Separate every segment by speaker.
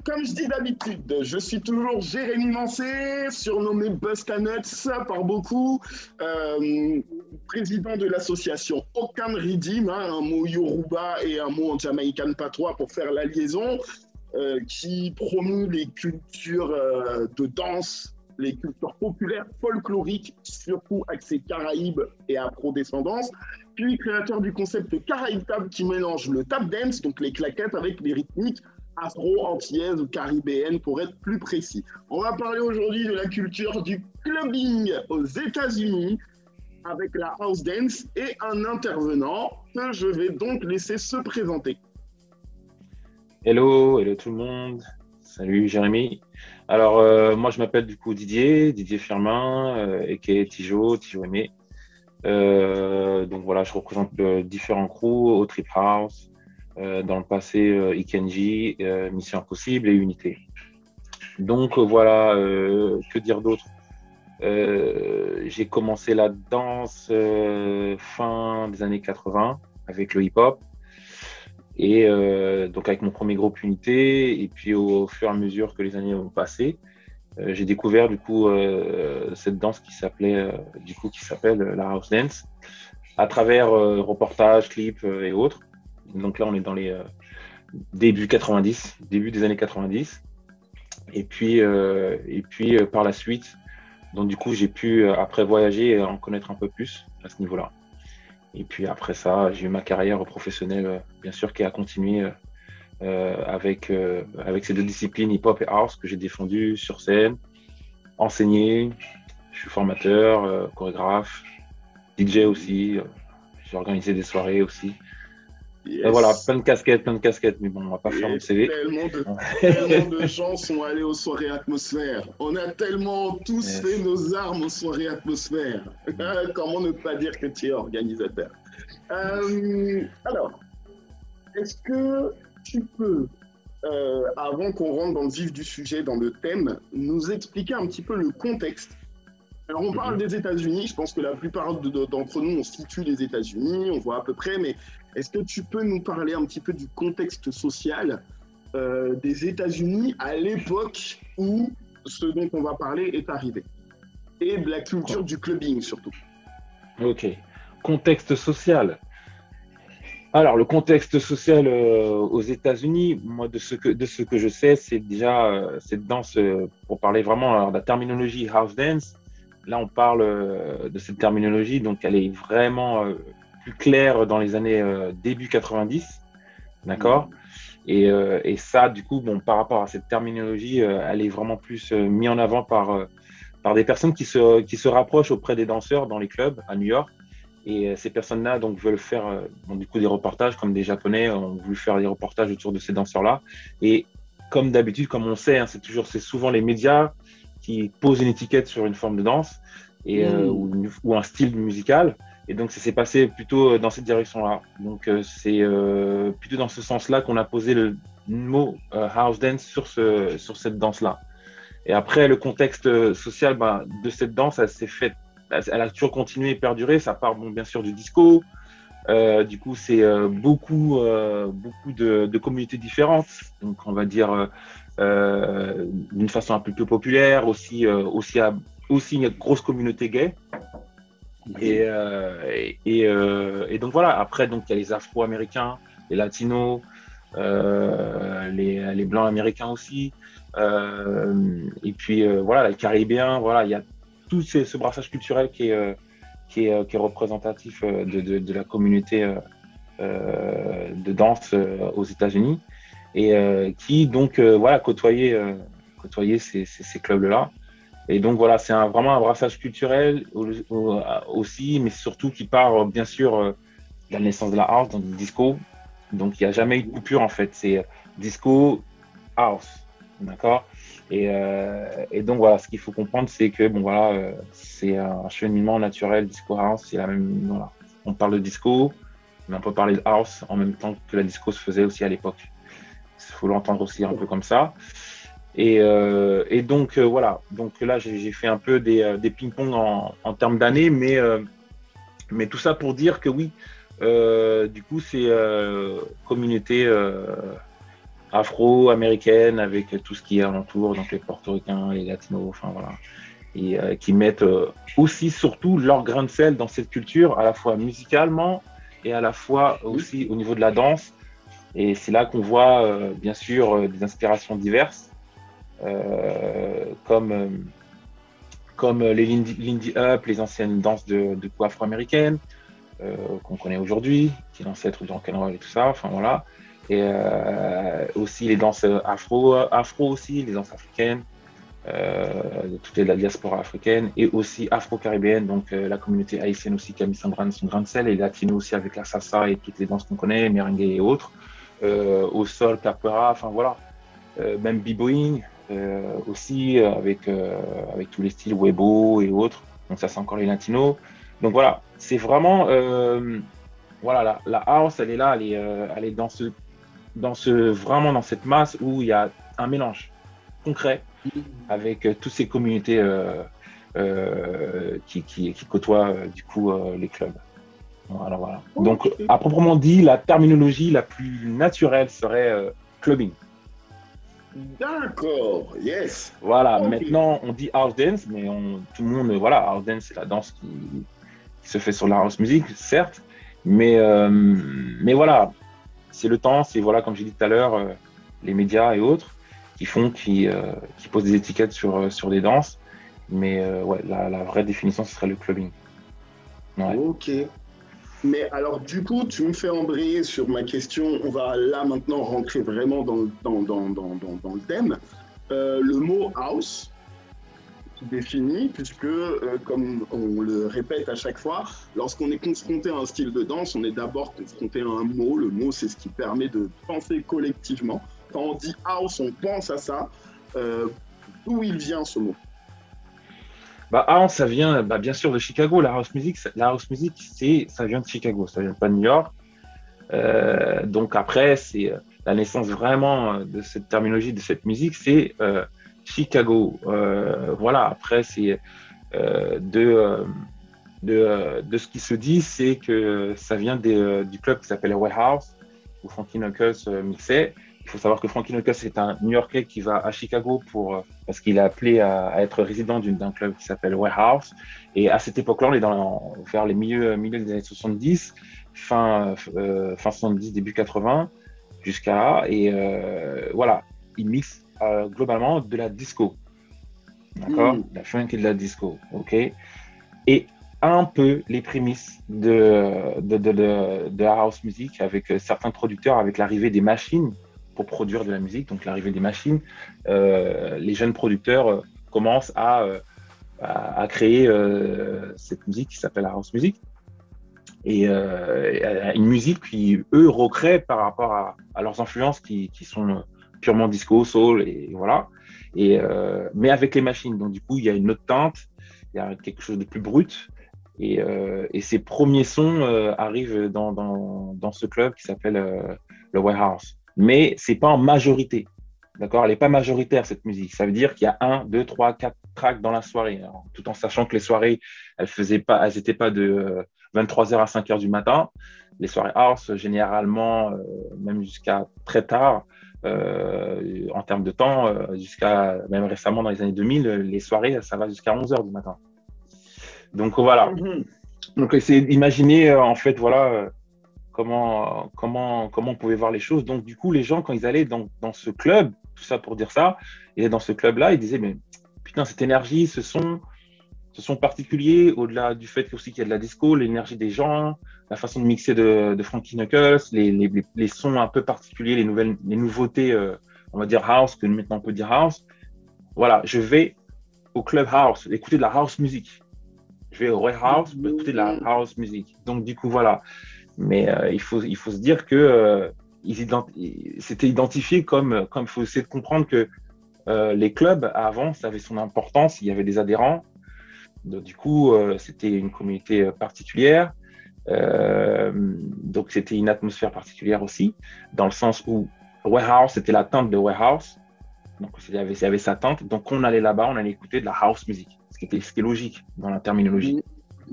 Speaker 1: Comme je dis d'habitude, je suis toujours Jérémy Mancé, surnommé Bustanuts par beaucoup, président de l'association Aucun Redeem, un mot Yoruba et un mot en Jamaïcain patois pour faire la liaison, qui promeut les cultures de danse, les cultures populaires folkloriques, surtout axées Caraïbes et afro-descendance, puis créateur du concept Caraïbes Tap qui mélange le tap dance, donc les claquettes, avec les rythmiques afro-antillaises ou caribéennes pour être plus précis. On va parler aujourd'hui de la culture du clubbing aux États-Unis avec la house dance et un intervenant que je vais donc laisser se présenter.
Speaker 2: Hello tout le monde. Salut Jérémy. Alors moi je m'appelle du coup Didier Firmin, aka Tijo Aimé. Donc voilà, je représente différents crews au Trip House, dans le passé Ikenji, Mission Impossible et Unité. Donc voilà, que dire d'autre? J'ai commencé la danse fin des années 80 avec le hip-hop. Et donc avec mon premier groupe Unité, et puis au fur et à mesure que les années ont passé, j'ai découvert du coup cette danse qui s'appelle la house dance, à travers reportages, clips et autres. Donc là on est dans les début des années 90. Et puis par la suite, donc du coup j'ai pu après voyager et en connaître un peu plus à ce niveau-là. Et puis après ça, j'ai eu ma carrière professionnelle, bien sûr, qui a continué avec ces deux disciplines, hip-hop et house, que j'ai défendues sur scène, enseigné. Je suis formateur, chorégraphe, DJ aussi. J'ai organisé des soirées aussi.
Speaker 1: Yes.
Speaker 2: Voilà, plein de casquettes, mais bon, on va pas faire mon CV.
Speaker 1: Tellement de gens sont allés aux soirées atmosphères. On a tellement tous fait nos armes aux soirées atmosphères. Comment ne pas dire que tu es organisateur? Alors, est-ce que tu peux, avant qu'on rentre dans le vif du sujet, dans le thème, nous expliquer un petit peu le contexte? Alors, on parle des États-Unis. Je pense que la plupart d'entre nous, on situe les États-Unis, on voit à peu près, mais est-ce que tu peux nous parler un petit peu du contexte social des États-Unis à l'époque où ce dont on va parler est arrivé? Et de la culture du clubbing, surtout.
Speaker 2: Ok. Contexte social. Alors, le contexte social aux États-Unis, moi, de ce que je sais, c'est déjà cette danse, pour parler vraiment de la terminologie house dance. Là, on parle de cette terminologie, donc elle est vraiment plus claire dans les années début 90, d'accord? Et ça, du coup, bon, par rapport à cette terminologie, elle est vraiment plus mise en avant par des personnes qui se rapprochent auprès des danseurs dans les clubs à New York. Et ces personnes-là donc veulent faire du coup des reportages, comme des Japonais ont voulu faire des reportages autour de ces danseurs-là. Et comme d'habitude, comme on sait, hein, c'est souvent les médias qui posent une étiquette sur une forme de danse ou un style musical. Et donc, ça s'est passé plutôt dans cette direction-là. Donc, c'est plutôt dans ce sens-là qu'on a posé le mot house dance sur cette danse-là. Et après, le contexte social de cette danse, elle a toujours continué et perduré. Ça part bien sûr du disco. Du coup, c'est beaucoup de communautés différentes. Donc, on va dire d'une façon un peu plus populaire, aussi une grosse communauté gay. Et donc voilà, après, donc, il y a les Afro-Américains, les Latinos, les Blancs américains aussi. Et puis voilà, les Caribéens, voilà, il y a tout ce brassage culturel qui est représentatif de la communauté de danse aux États-Unis et qui donc voilà côtoyer ces clubs-là. Et donc voilà, c'est vraiment un brassage culturel aussi, mais surtout qui part bien sûr de la naissance de la house, dans le disco. Donc il n'y a jamais eu de coupure en fait, c'est disco, house, d'accord? Et donc voilà, ce qu'il faut comprendre, c'est que bon voilà, c'est un cheminement naturel disco house, c'est la même. Voilà. On parle de disco, mais on peut parler de house en même temps que la disco se faisait aussi à l'époque. Il faut l'entendre aussi un peu comme ça. Et donc voilà, donc là j'ai fait un peu des ping-pong en termes d'années, mais tout ça pour dire que oui, du coup c'est communauté afro-américaine avec tout ce qui est alentour, donc les portoricains, les latinos, enfin voilà. Et qui mettent aussi, surtout, leur grain de sel dans cette culture, à la fois musicalement et à la fois aussi au niveau de la danse. Et c'est là qu'on voit, bien sûr, des inspirations diverses, comme les Lindy Hop, les anciennes danses de coups afro-américaines, qu'on connaît aujourd'hui, qui est l'ancêtre du rock'n'roll et tout ça, enfin voilà. Et aussi les danses afro aussi, les danses africaines, de toute la diaspora africaine, et aussi afro-caribéenne, donc la communauté haïtienne aussi qui a mis son grain de sel, et latino aussi avec la salsa et toutes les danses qu'on connaît, merengue et autres, au sol, capoeira, enfin voilà. Même b-boying aussi, avec tous les styles webo et autres. Donc ça, c'est encore les latinos. Donc voilà, c'est vraiment, voilà, la house, elle est là, elle est vraiment dans cette masse où il y a un mélange concret avec toutes ces communautés qui côtoient du coup les clubs. Voilà, voilà. Donc, à proprement dit, la terminologie la plus naturelle serait clubbing.
Speaker 1: D'accord, yes.
Speaker 2: Voilà, maintenant on dit house dance, mais tout le monde, voilà, house dance, c'est la danse qui se fait sur la house music, certes, mais voilà, c'est le temps, c'est, voilà, comme j'ai dit tout à l'heure, les médias et autres qui posent des étiquettes sur des danses, mais ouais, la vraie définition, ce serait le clubbing.
Speaker 1: Ouais. Ok. Mais alors, du coup, tu me fais embrayer sur ma question. On va là maintenant rentrer vraiment dans le thème. Le mot house qui définit, puisque, comme on le répète à chaque fois, lorsqu'on est confronté à un style de danse, on est d'abord confronté à un mot. Le mot, c'est ce qui permet de penser collectivement. Quand on dit house, on pense à ça. D'où il vient ce mot?
Speaker 2: House, ça vient bien sûr de Chicago. La house music, ça vient de Chicago, ça vient pas de New York. Donc après, c'est la naissance vraiment de cette terminologie, de cette musique, c'est Chicago. Voilà, après, c'est de ce qui se dit, c'est que ça vient du club qui s'appelle Warehouse, où Frankie Knuckles mixait. Il faut savoir que Frankie Knuckles est un New-Yorkais qui va à Chicago parce qu'il est appelé à être résident d'un club qui s'appelle Warehouse. Et à cette époque-là, on est vers les milieux des années 70, fin 70, début 80, et voilà, il mixe globalement de la disco. D'accord, la funk et de la disco, ok. Et un peu les prémices de la house music avec certains producteurs, avec l'arrivée des machines pour produire de la musique, donc l'arrivée des machines, les jeunes producteurs commencent à créer cette musique qui s'appelle la house music, et une musique qui, eux, recréent par rapport à leurs influences qui sont purement disco, soul, et voilà, mais avec les machines. Donc du coup, il y a une autre teinte, il y a quelque chose de plus brut, et ces premiers sons arrivent dans ce club qui s'appelle le Warehouse. Mais c'est pas en majorité, d'accord? Elle n'est pas majoritaire, cette musique. Ça veut dire qu'il y a 1, 2, 3, 4 tracks dans la soirée, alors, tout en sachant que les soirées, elles n'étaient pas de 23h à 5h du matin. Les soirées house, généralement, même jusqu'à très tard, en termes de temps, jusqu'à même récemment dans les années 2000, les soirées, ça va jusqu'à 11h du matin. Donc voilà. Donc essayez d'imaginer, en fait, voilà, comment on pouvait voir les choses. Donc, du coup, les gens, quand ils allaient dans ce club, tout ça pour dire ça, et dans ce club-là, ils disaient, mais putain, cette énergie, ce son particulier, au-delà du fait aussi qu'il y a de la disco, l'énergie des gens, la façon de mixer de Frankie Knuckles, les sons un peu particuliers, les nouveautés, on va dire house, que maintenant on peut dire house. Voilà, je vais au club house, écouter de la house music. Je vais au warehouse pour écouter de la house music. Donc, du coup, voilà. Mais il faut se dire que c'était identifié comme il faut essayer de comprendre que les clubs avant, ça avait son importance, il y avait des adhérents. Donc, du coup, c'était une communauté particulière. Donc, c'était une atmosphère particulière aussi, dans le sens où Warehouse, c'était la teinte de Warehouse. Donc, il y avait sa teinte. Donc, on allait là-bas, on allait écouter de la house music, ce qui est logique dans la terminologie.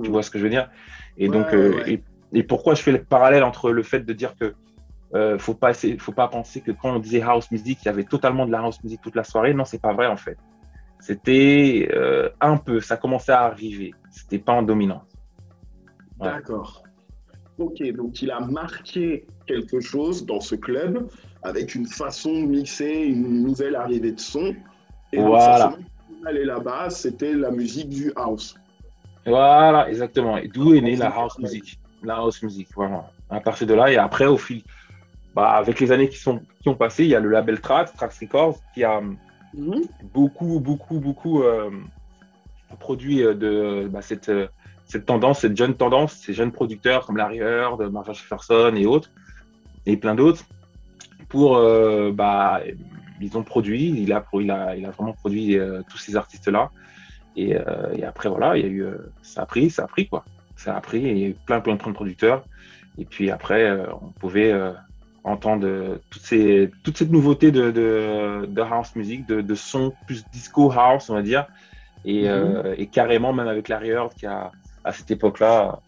Speaker 2: Tu vois ce que je veux dire? Et donc, et pourquoi je fais le parallèle entre le fait de dire que faut pas penser que quand on disait house music, il y avait totalement de la house music toute la soirée. Non, c'est pas vrai en fait. C'était un peu, ça commençait à arriver. C'était pas en dominance. Ouais.
Speaker 1: D'accord. Ok, donc il a marqué quelque chose dans ce club avec une façon de mixer une nouvelle arrivée de son. Et donc
Speaker 2: Voilà,
Speaker 1: forcément, quand on allait là-bas, c'était la musique du house.
Speaker 2: voilà, exactement. Et d'où est
Speaker 1: En
Speaker 2: née la house
Speaker 1: général.
Speaker 2: music. La house music, voilà. À partir de là, et après, bah, avec les années qui ont passé, il y a le label Trax Records, qui a
Speaker 1: Mhm.
Speaker 2: beaucoup produit bah, cette tendance, cette jeune tendance, ces jeunes producteurs comme Larry Heard, Marshall Jefferson et autres, et plein d'autres, pour, bah, ils ont produit, il a vraiment produit tous ces artistes-là. Et après, voilà, il y a eu, ça a pris, quoi. Ça a pris, et il y a eu plein de producteurs. Et puis après, on pouvait entendre toute cette nouveauté de house music, de son plus disco house, on va dire.
Speaker 1: Mhm.
Speaker 2: Et carrément, même avec Larry Heard, qui à cette époque-là,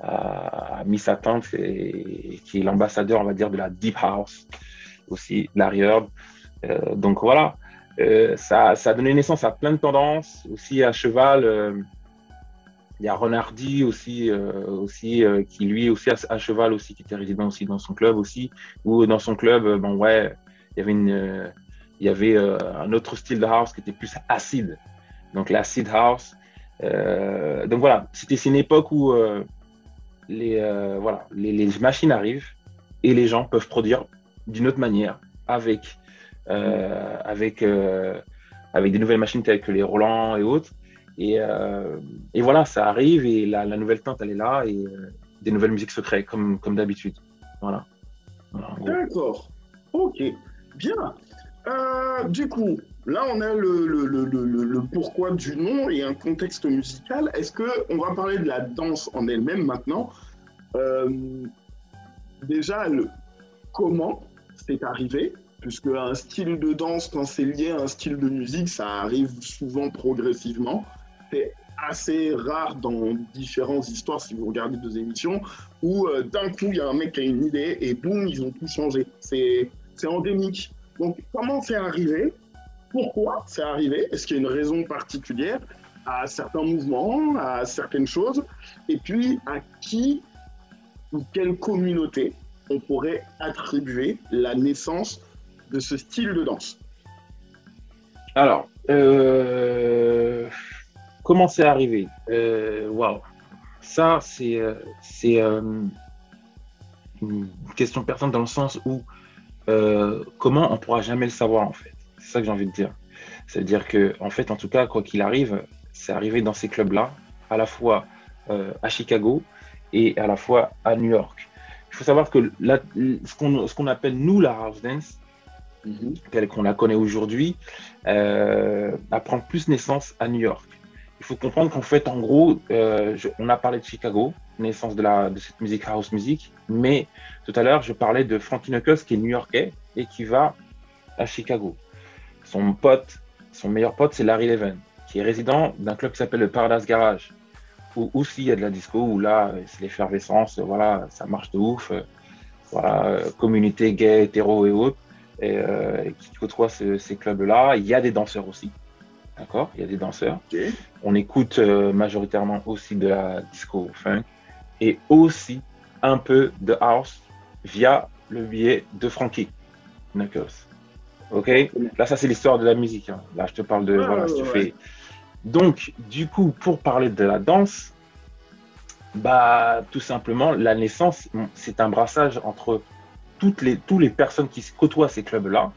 Speaker 2: a mis sa teinte et qui est l'ambassadeur, on va dire, de la deep house aussi, Larry Heard. Donc voilà, ça a donné naissance à plein de tendances, aussi à cheval. Il y a Ron Hardy aussi qui lui aussi à cheval aussi, qui était résident aussi dans son club aussi, ou dans son club, bon ouais, il y avait un autre style de house qui était plus acide, donc l'acid house. Donc voilà, c'est une époque où voilà, les machines arrivent et les gens peuvent produire d'une autre manière avec euh, avec, euh, avec des nouvelles machines telles que les Roland et autres. Et voilà, ça arrive et la nouvelle teinte, elle est là et des nouvelles musiques se créent comme d'habitude. Voilà. Voilà, en gros.
Speaker 1: D'accord. Ok. Bien. Du coup, là, on a le pourquoi du nom et un contexte musical. Est-ce que on va parler de la danse en elle-même maintenant? Euh, Déjà, comment c'est arrivé? Puisque un style de danse, quand c'est lié à un style de musique, ça arrive souvent progressivement. C'est assez rare dans différentes histoires, si vous regardez deux émissions, où d'un coup, il y a un mec qui a une idée et boum, ils ont tout changé. C'est endémique. Donc, comment c'est arrivé? Pourquoi c'est arrivé? Est-ce qu'il y a une raison particulière à certains mouvements, à certaines choses? Et puis, à qui ou quelle communauté on pourrait attribuer la naissance de ce style de danse?
Speaker 2: Alors, comment c'est arrivé? Waouh, ça c'est une question pertinente dans le sens où comment on pourra jamais le savoir en fait. C'est ça que j'ai envie de dire. C'est-à-dire que en fait, en tout cas, quoi qu'il arrive, c'est arrivé dans ces clubs-là, à la fois à Chicago et à la fois à New York. Il faut savoir que ce qu'on appelle nous la house dance,
Speaker 1: Mhm.
Speaker 2: telle qu'on la connaît aujourd'hui, apprend plus naissance à New York. Il faut comprendre qu'en fait, en gros, on a parlé de Chicago, naissance de cette musique house music, mais tout à l'heure, je parlais de Frankie Knuckles qui est new-yorkais et qui va à Chicago. Son pote, son meilleur pote, c'est Larry Levan, qui est résident d'un club qui s'appelle le Paradise Garage, où aussi il y a de la disco, où là, c'est l'effervescence, voilà, ça marche de ouf, voilà, communauté gay, hétéro et autres, qui côtoient ces clubs-là. Il y a des danseurs aussi, d'accord? Il y a des danseurs.
Speaker 1: Ok.
Speaker 2: On écoute majoritairement aussi de la disco funk et aussi un peu de house via le biais de Frankie Knuckles. Ok?
Speaker 1: Forcément.
Speaker 2: Là, ça, c'est l'histoire de la musique, hein. Là, je te parle de.
Speaker 1: Ouais,
Speaker 2: Voilà,
Speaker 1: ouais,
Speaker 2: si tu
Speaker 1: ouais.
Speaker 2: fais. Donc, du coup, pour parler de la danse, bah, tout simplement, la naissance, c'est un brassage entre tous les personnes qui côtoient ces clubs-là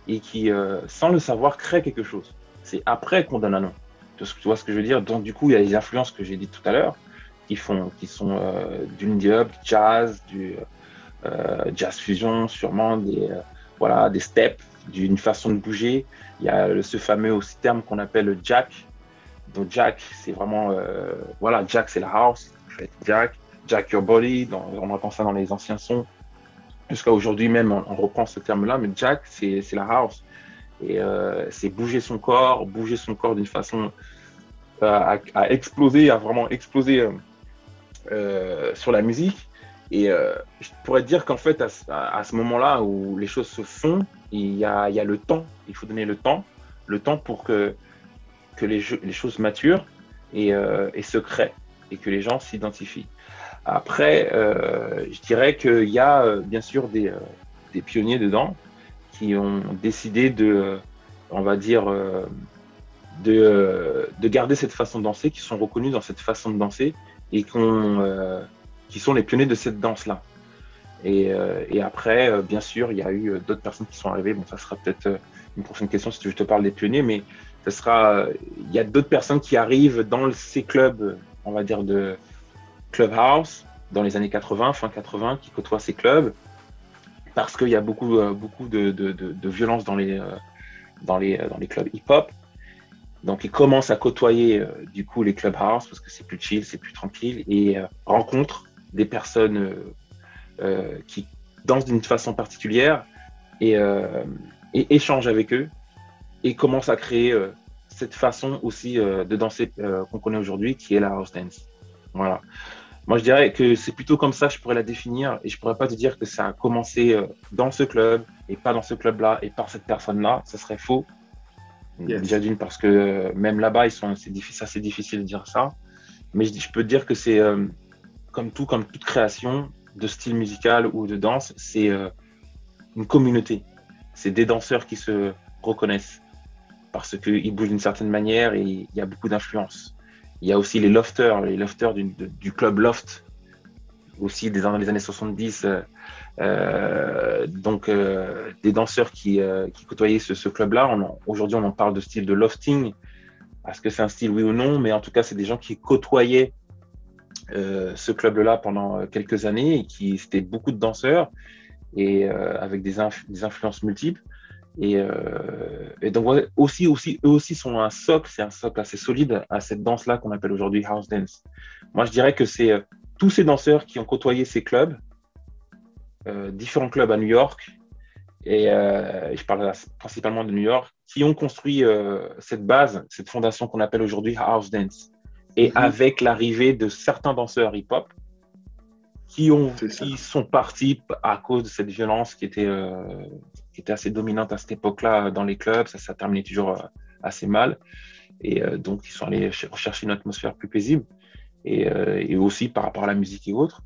Speaker 2: et qui, sans le savoir, créent quelque chose. C'est après qu'on donne un nom. Tu vois ce que je veux dire? Donc, du coup, il y a les influences que j'ai dit tout à l'heure qui sont du indie up, du jazz, du jazz fusion, sûrement voilà, des steps, d'une façon de bouger. Il y a ce fameux aussi terme qu'on appelle le jack. Donc, jack, c'est vraiment, voilà, jack, c'est la house. En fait, jack your body. On entend ça dans les anciens sons. Jusqu'à aujourd'hui même, on reprend ce terme-là, mais jack, c'est la house. Et c'est bouger son corps d'une façon à exploser, à vraiment exploser sur la musique. Et je pourrais dire qu'en fait, à ce moment-là où les choses se font, il y a le temps. Il faut donner le temps pour que les choses maturent et se créent et que les gens s'identifient. Après, je dirais qu'il y a bien sûr des pionniers dedans qui ont décidé on va dire, de garder cette façon de danser, qui sont reconnus dans cette façon de danser et qui sont les pionniers de cette danse-là. Et après, bien sûr, il y a eu d'autres personnes qui sont arrivées. Bon, ça sera peut-être une prochaine question si je te parle des pionniers, mais il y a d'autres personnes qui arrivent dans ces clubs, on va dire, de Clubhouse, dans les années 80, fin 80, qui côtoient ces clubs, parce qu'il y a beaucoup de violence dans les clubs hip-hop. Donc, ils commencent à côtoyer du coup les Clubhouse, parce que c'est plus chill, c'est plus tranquille, et rencontrent des personnes qui dansent d'une façon particulière et échangent avec eux et commencent à créer cette façon aussi de danser qu'on connaît aujourd'hui, qui est la house dance. Voilà. Moi, je dirais que c'est plutôt comme ça, je pourrais la définir, et je pourrais pas te dire que ça a commencé dans ce club et pas dans ce club-là et par cette personne-là. Ça serait faux. Yes. Déjà d'une, parce que même là-bas, c'est assez difficile de dire ça. Mais je peux te dire que c'est comme toute création de style musical ou de danse, c'est une communauté. C'est des danseurs qui se reconnaissent parce qu'ils bougent d'une certaine manière et il y a beaucoup d'influence. Il y a aussi les lofters du club Loft, aussi dans les années 70. Donc, des danseurs qui côtoyaient ce club-là. Aujourd'hui, on en parle de style de lofting. Est-ce que c'est un style, oui ou non? Mais en tout cas, c'est des gens qui côtoyaient ce club-là pendant quelques années et c'était beaucoup de danseurs et avec des influences multiples. Et donc, eux aussi sont c'est un socle assez solide à cette danse-là qu'on appelle aujourd'hui house dance. Moi, je dirais que c'est tous ces danseurs qui ont côtoyé ces clubs, différents clubs à New York, et je parle principalement de New York, qui ont construit cette base, cette fondation qu'on appelle aujourd'hui house dance. Et avec l'arrivée de certains danseurs hip-hop qui sont partis à cause de cette violence qui était assez dominante à cette époque-là dans les clubs, ça terminait toujours assez mal. Et donc, ils sont allés rechercher une atmosphère plus paisible et aussi par rapport à la musique et autres.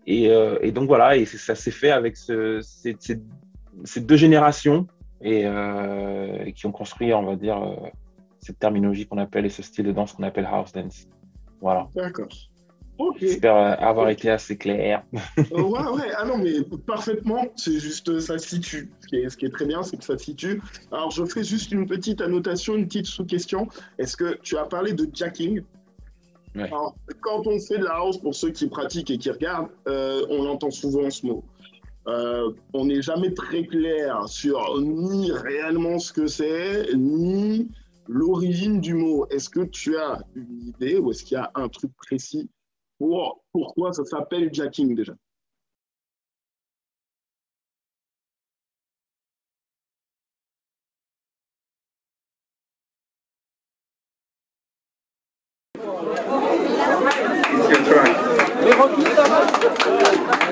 Speaker 2: Et donc, voilà, et ça s'est fait avec ces deux générations et qui ont construit, on va dire, cette terminologie qu'on appelle et ce style de danse qu'on appelle house dance. Voilà.
Speaker 1: D'accord. Okay.
Speaker 2: J'espère avoir été assez clair.
Speaker 1: Ouais. Ah non, mais parfaitement. C'est juste, ça situe. Ce qui est très bien, c'est que ça situe. Alors, je ferai juste une petite annotation, une petite sous-question. Est-ce que tu as parlé de jacking?
Speaker 2: Ouais.
Speaker 1: Alors, quand on fait de la house, pour ceux qui pratiquent et qui regardent, on entend souvent ce mot. On n'est jamais très clair sur ni réellement ce que c'est, ni l'origine du mot. Est-ce que tu as une idée ou est-ce qu'il y a un truc précis pour pourquoi ça s'appelle jacking déjà?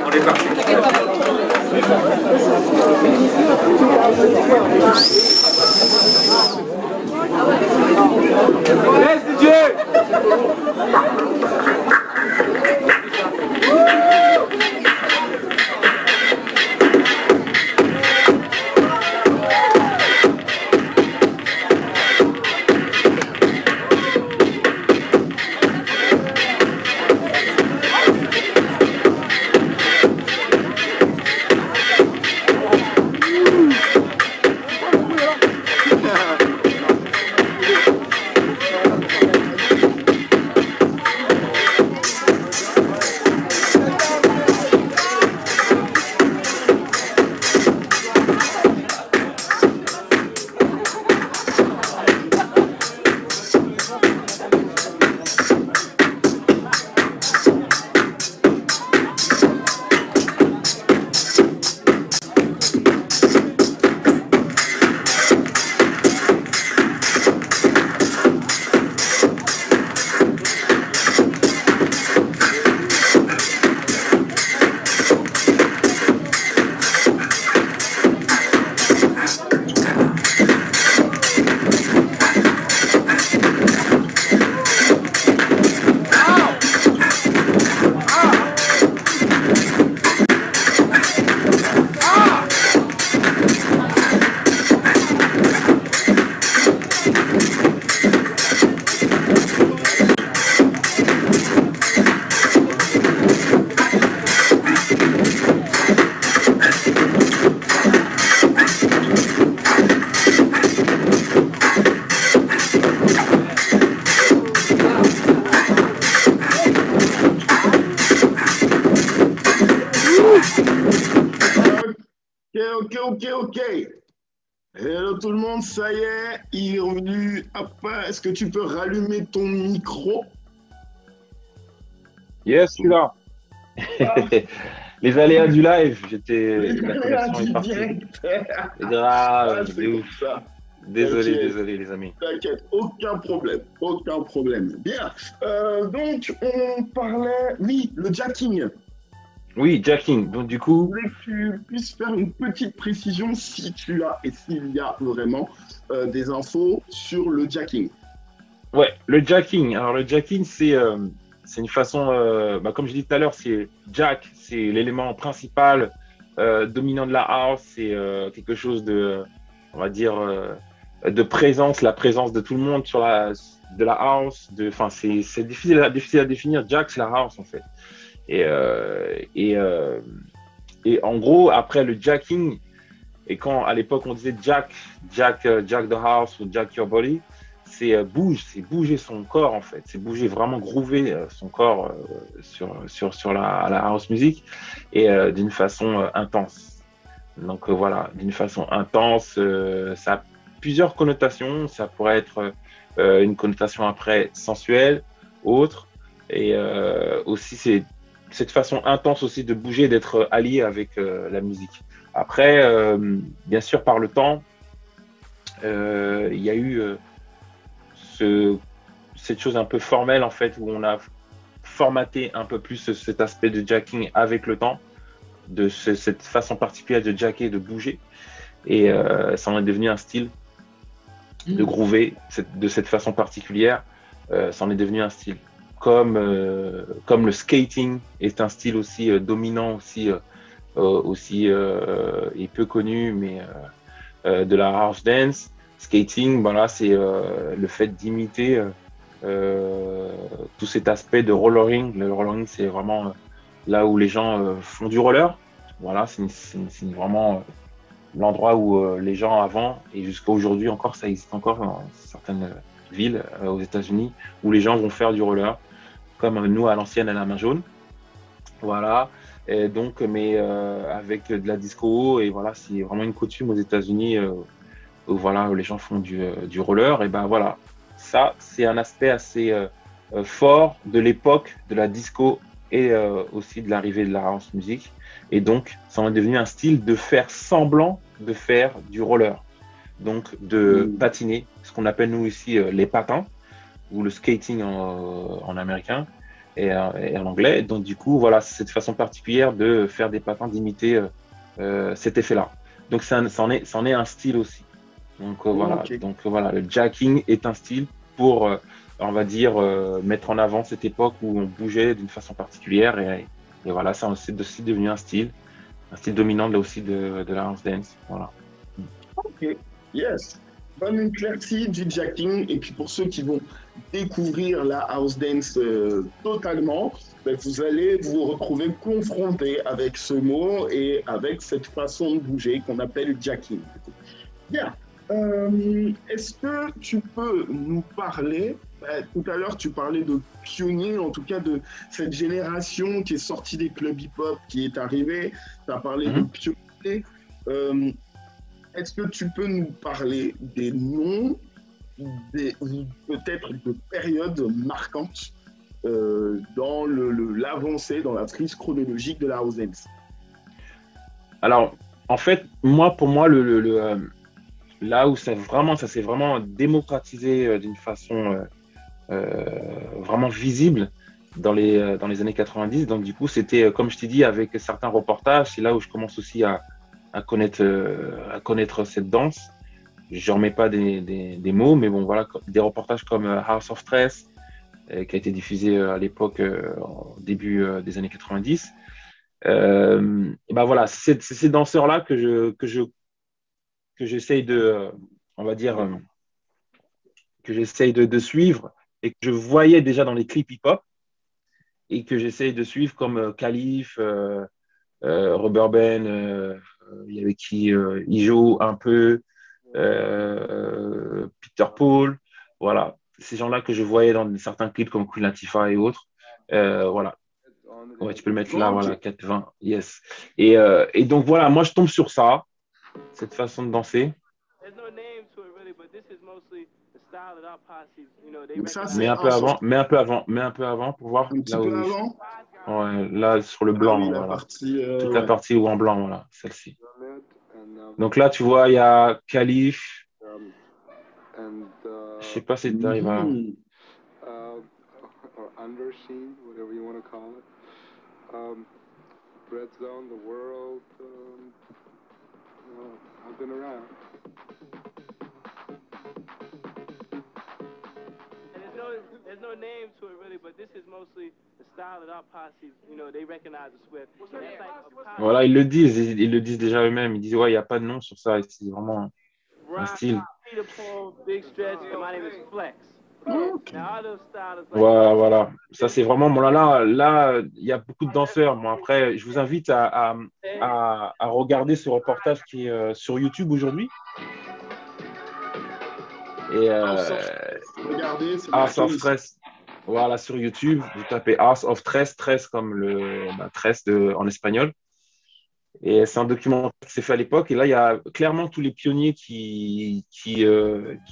Speaker 3: On est parti. Yes, DJ!
Speaker 1: Ok. Hello tout le monde, ça y est, il est revenu. Après, est-ce que tu peux rallumer ton micro?
Speaker 2: Yes, je suis là.
Speaker 1: Ah,
Speaker 2: Les aléas du live,
Speaker 1: les
Speaker 2: la
Speaker 1: aléas
Speaker 2: connexion est
Speaker 1: du
Speaker 2: partie.
Speaker 1: direct.
Speaker 2: C'est
Speaker 1: Ah,
Speaker 2: grave,
Speaker 1: c'est
Speaker 2: de
Speaker 1: comme
Speaker 2: ouf.
Speaker 1: ça.
Speaker 2: Désolé,
Speaker 1: T'inquiète,
Speaker 2: désolé, les amis.
Speaker 1: t'inquiète, aucun problème, aucun problème. Bien, donc on parlait, oui, le jacking.
Speaker 2: Oui, jacking. Donc, du
Speaker 1: Je
Speaker 2: coup,
Speaker 1: voulais que tu puisses faire une petite précision si tu as et s'il y a vraiment des infos sur le jacking.
Speaker 2: ouais, le jacking. Alors, le jacking, c'est une façon, bah, comme je dis tout à l'heure, c'est jack, c'est l'élément principal dominant de la house. C'est quelque chose de, on va dire, de présence, la présence de tout le monde de la house. Enfin, c'est difficile à définir. Jack, c'est la house, en fait. Et, euh, et, euh, et en gros, après le jacking, et quand à l'époque on disait Jack the house ou Jack your body, c'est bouger son corps en fait, c'est bouger vraiment groover son corps sur la house music et d'une façon intense. Donc voilà, d'une façon intense, ça a plusieurs connotations. Ça pourrait être une connotation après sensuelle, autre, et aussi c'est cette façon intense aussi de bouger, d'être allié avec la musique. Après, bien sûr, par le temps, il y a eu ce, cette chose un peu formelle en fait où on a formaté un peu plus cet aspect de jacking avec le temps, cette façon particulière de jacker, de bouger, et ça en est devenu un style de groover de cette façon particulière. Ça en est devenu un style. Comme le skating est un style aussi dominant et peu connu, mais de la house dance. Skating, voilà, c'est le fait d'imiter tout cet aspect de rollering. Le rollering, c'est vraiment là où les gens font du roller. Voilà, c'est vraiment l'endroit où les gens avant, et jusqu'à aujourd'hui encore, ça existe encore dans certaines villes aux États-Unis, où les gens vont faire du roller, comme nous à l'ancienne à la main jaune. Voilà. Et donc, mais avec de la disco, et voilà, c'est vraiment une coutume aux États-Unis où, voilà, où les gens font du roller. Et ben voilà, ça, c'est un aspect assez fort de l'époque de la disco et aussi de l'arrivée de la house music. Et donc, ça en est devenu un style de faire semblant de faire du roller. Donc, de
Speaker 1: Mm.
Speaker 2: patiner, ce qu'on appelle nous ici les patins, ou le skating en américain et en anglais. Donc, du coup, voilà, c'est cette façon particulière de faire des patins, d'imiter cet effet-là. Donc, c'en est un style aussi. Donc, voilà.
Speaker 1: Ok.
Speaker 2: Donc, voilà, le jacking est un style pour, on va dire, mettre en avant cette époque où on bougeait d'une façon particulière. Et voilà, ça c'est aussi devenu un style dominant là aussi de la house dance. Voilà.
Speaker 1: Ok, yes. Bonne éclaircie du jacking. Et puis pour ceux qui vont découvrir la house dance totalement, ben, vous allez vous retrouver confronté avec ce mot et avec cette façon de bouger qu'on appelle jacking. Bien. Est-ce que tu peux nous parler, ben, tout à l'heure tu parlais de pionniers, en tout cas de cette génération qui est sortie des clubs hip-hop, qui est arrivée, tu as parlé de
Speaker 2: Mhm.
Speaker 1: pionniers. Euh, Est-ce que tu peux nous parler des noms, ou peut-être de périodes marquantes dans l'avancée, dans la frise chronologique de la house dance?
Speaker 2: Alors, en fait, pour moi, là où ça s'est vraiment démocratisé d'une façon vraiment visible dans les années 90. Donc, du coup, c'était, comme je t'ai dit, avec certains reportages, c'est là où je commence aussi à connaître cette danse. Je remets pas des mots, mais bon, voilà, des reportages comme House of Stress, qui a été diffusé à l'époque, au début des années 90. Et ben voilà, c'est ces danseurs-là que j'essaye on va dire, que j'essaye de suivre et que je voyais déjà dans les clips hip-hop et que j'essaye de suivre comme Khalif, Rubber Band, il y avait qui, Ijo un peu, Peter Paul, voilà, ces gens-là que je voyais dans certains clips comme Queen Latifah et autres. Voilà. Ouais, tu peux le mettre là,
Speaker 1: Ok.
Speaker 2: voilà, 4-20, yes. Et donc voilà, moi je tombe sur ça, cette façon de danser.
Speaker 1: Donc ça,
Speaker 2: Mais
Speaker 1: c'est
Speaker 2: un peu
Speaker 1: House of...
Speaker 2: avant, mais un peu avant, mais un peu avant pour voir
Speaker 1: Un petit
Speaker 2: là où,
Speaker 1: peu avant?
Speaker 2: ouais, là sur le
Speaker 1: Ah oui,
Speaker 2: blanc,
Speaker 1: la
Speaker 2: voilà.
Speaker 1: partie...
Speaker 2: Toute la
Speaker 1: ouais.
Speaker 2: partie où en blanc, voilà, celle-ci. Donc là, tu vois, il y a Khalif. Je sais pas si tu arrives à.
Speaker 1: Mhm.
Speaker 2: Voilà, ils le disent déjà eux-mêmes. Ils disent, ouais, il n'y a pas de nom sur ça. C'est vraiment un style.
Speaker 1: Ok.
Speaker 2: Voilà, voilà. Ça, c'est vraiment. Bon, là, il y a beaucoup de danseurs. Bon, après, je vous invite à regarder ce reportage qui est sur YouTube aujourd'hui. Et
Speaker 1: House of... Regardez, c'est
Speaker 2: House
Speaker 1: marqué
Speaker 2: of
Speaker 1: ici.
Speaker 2: Stress. Voilà, sur YouTube, vous tapez House of Stress, Stress comme le tress en espagnol. Et c'est un documentaire qui s'est fait à l'époque. Et là, il y a clairement tous les pionniers qui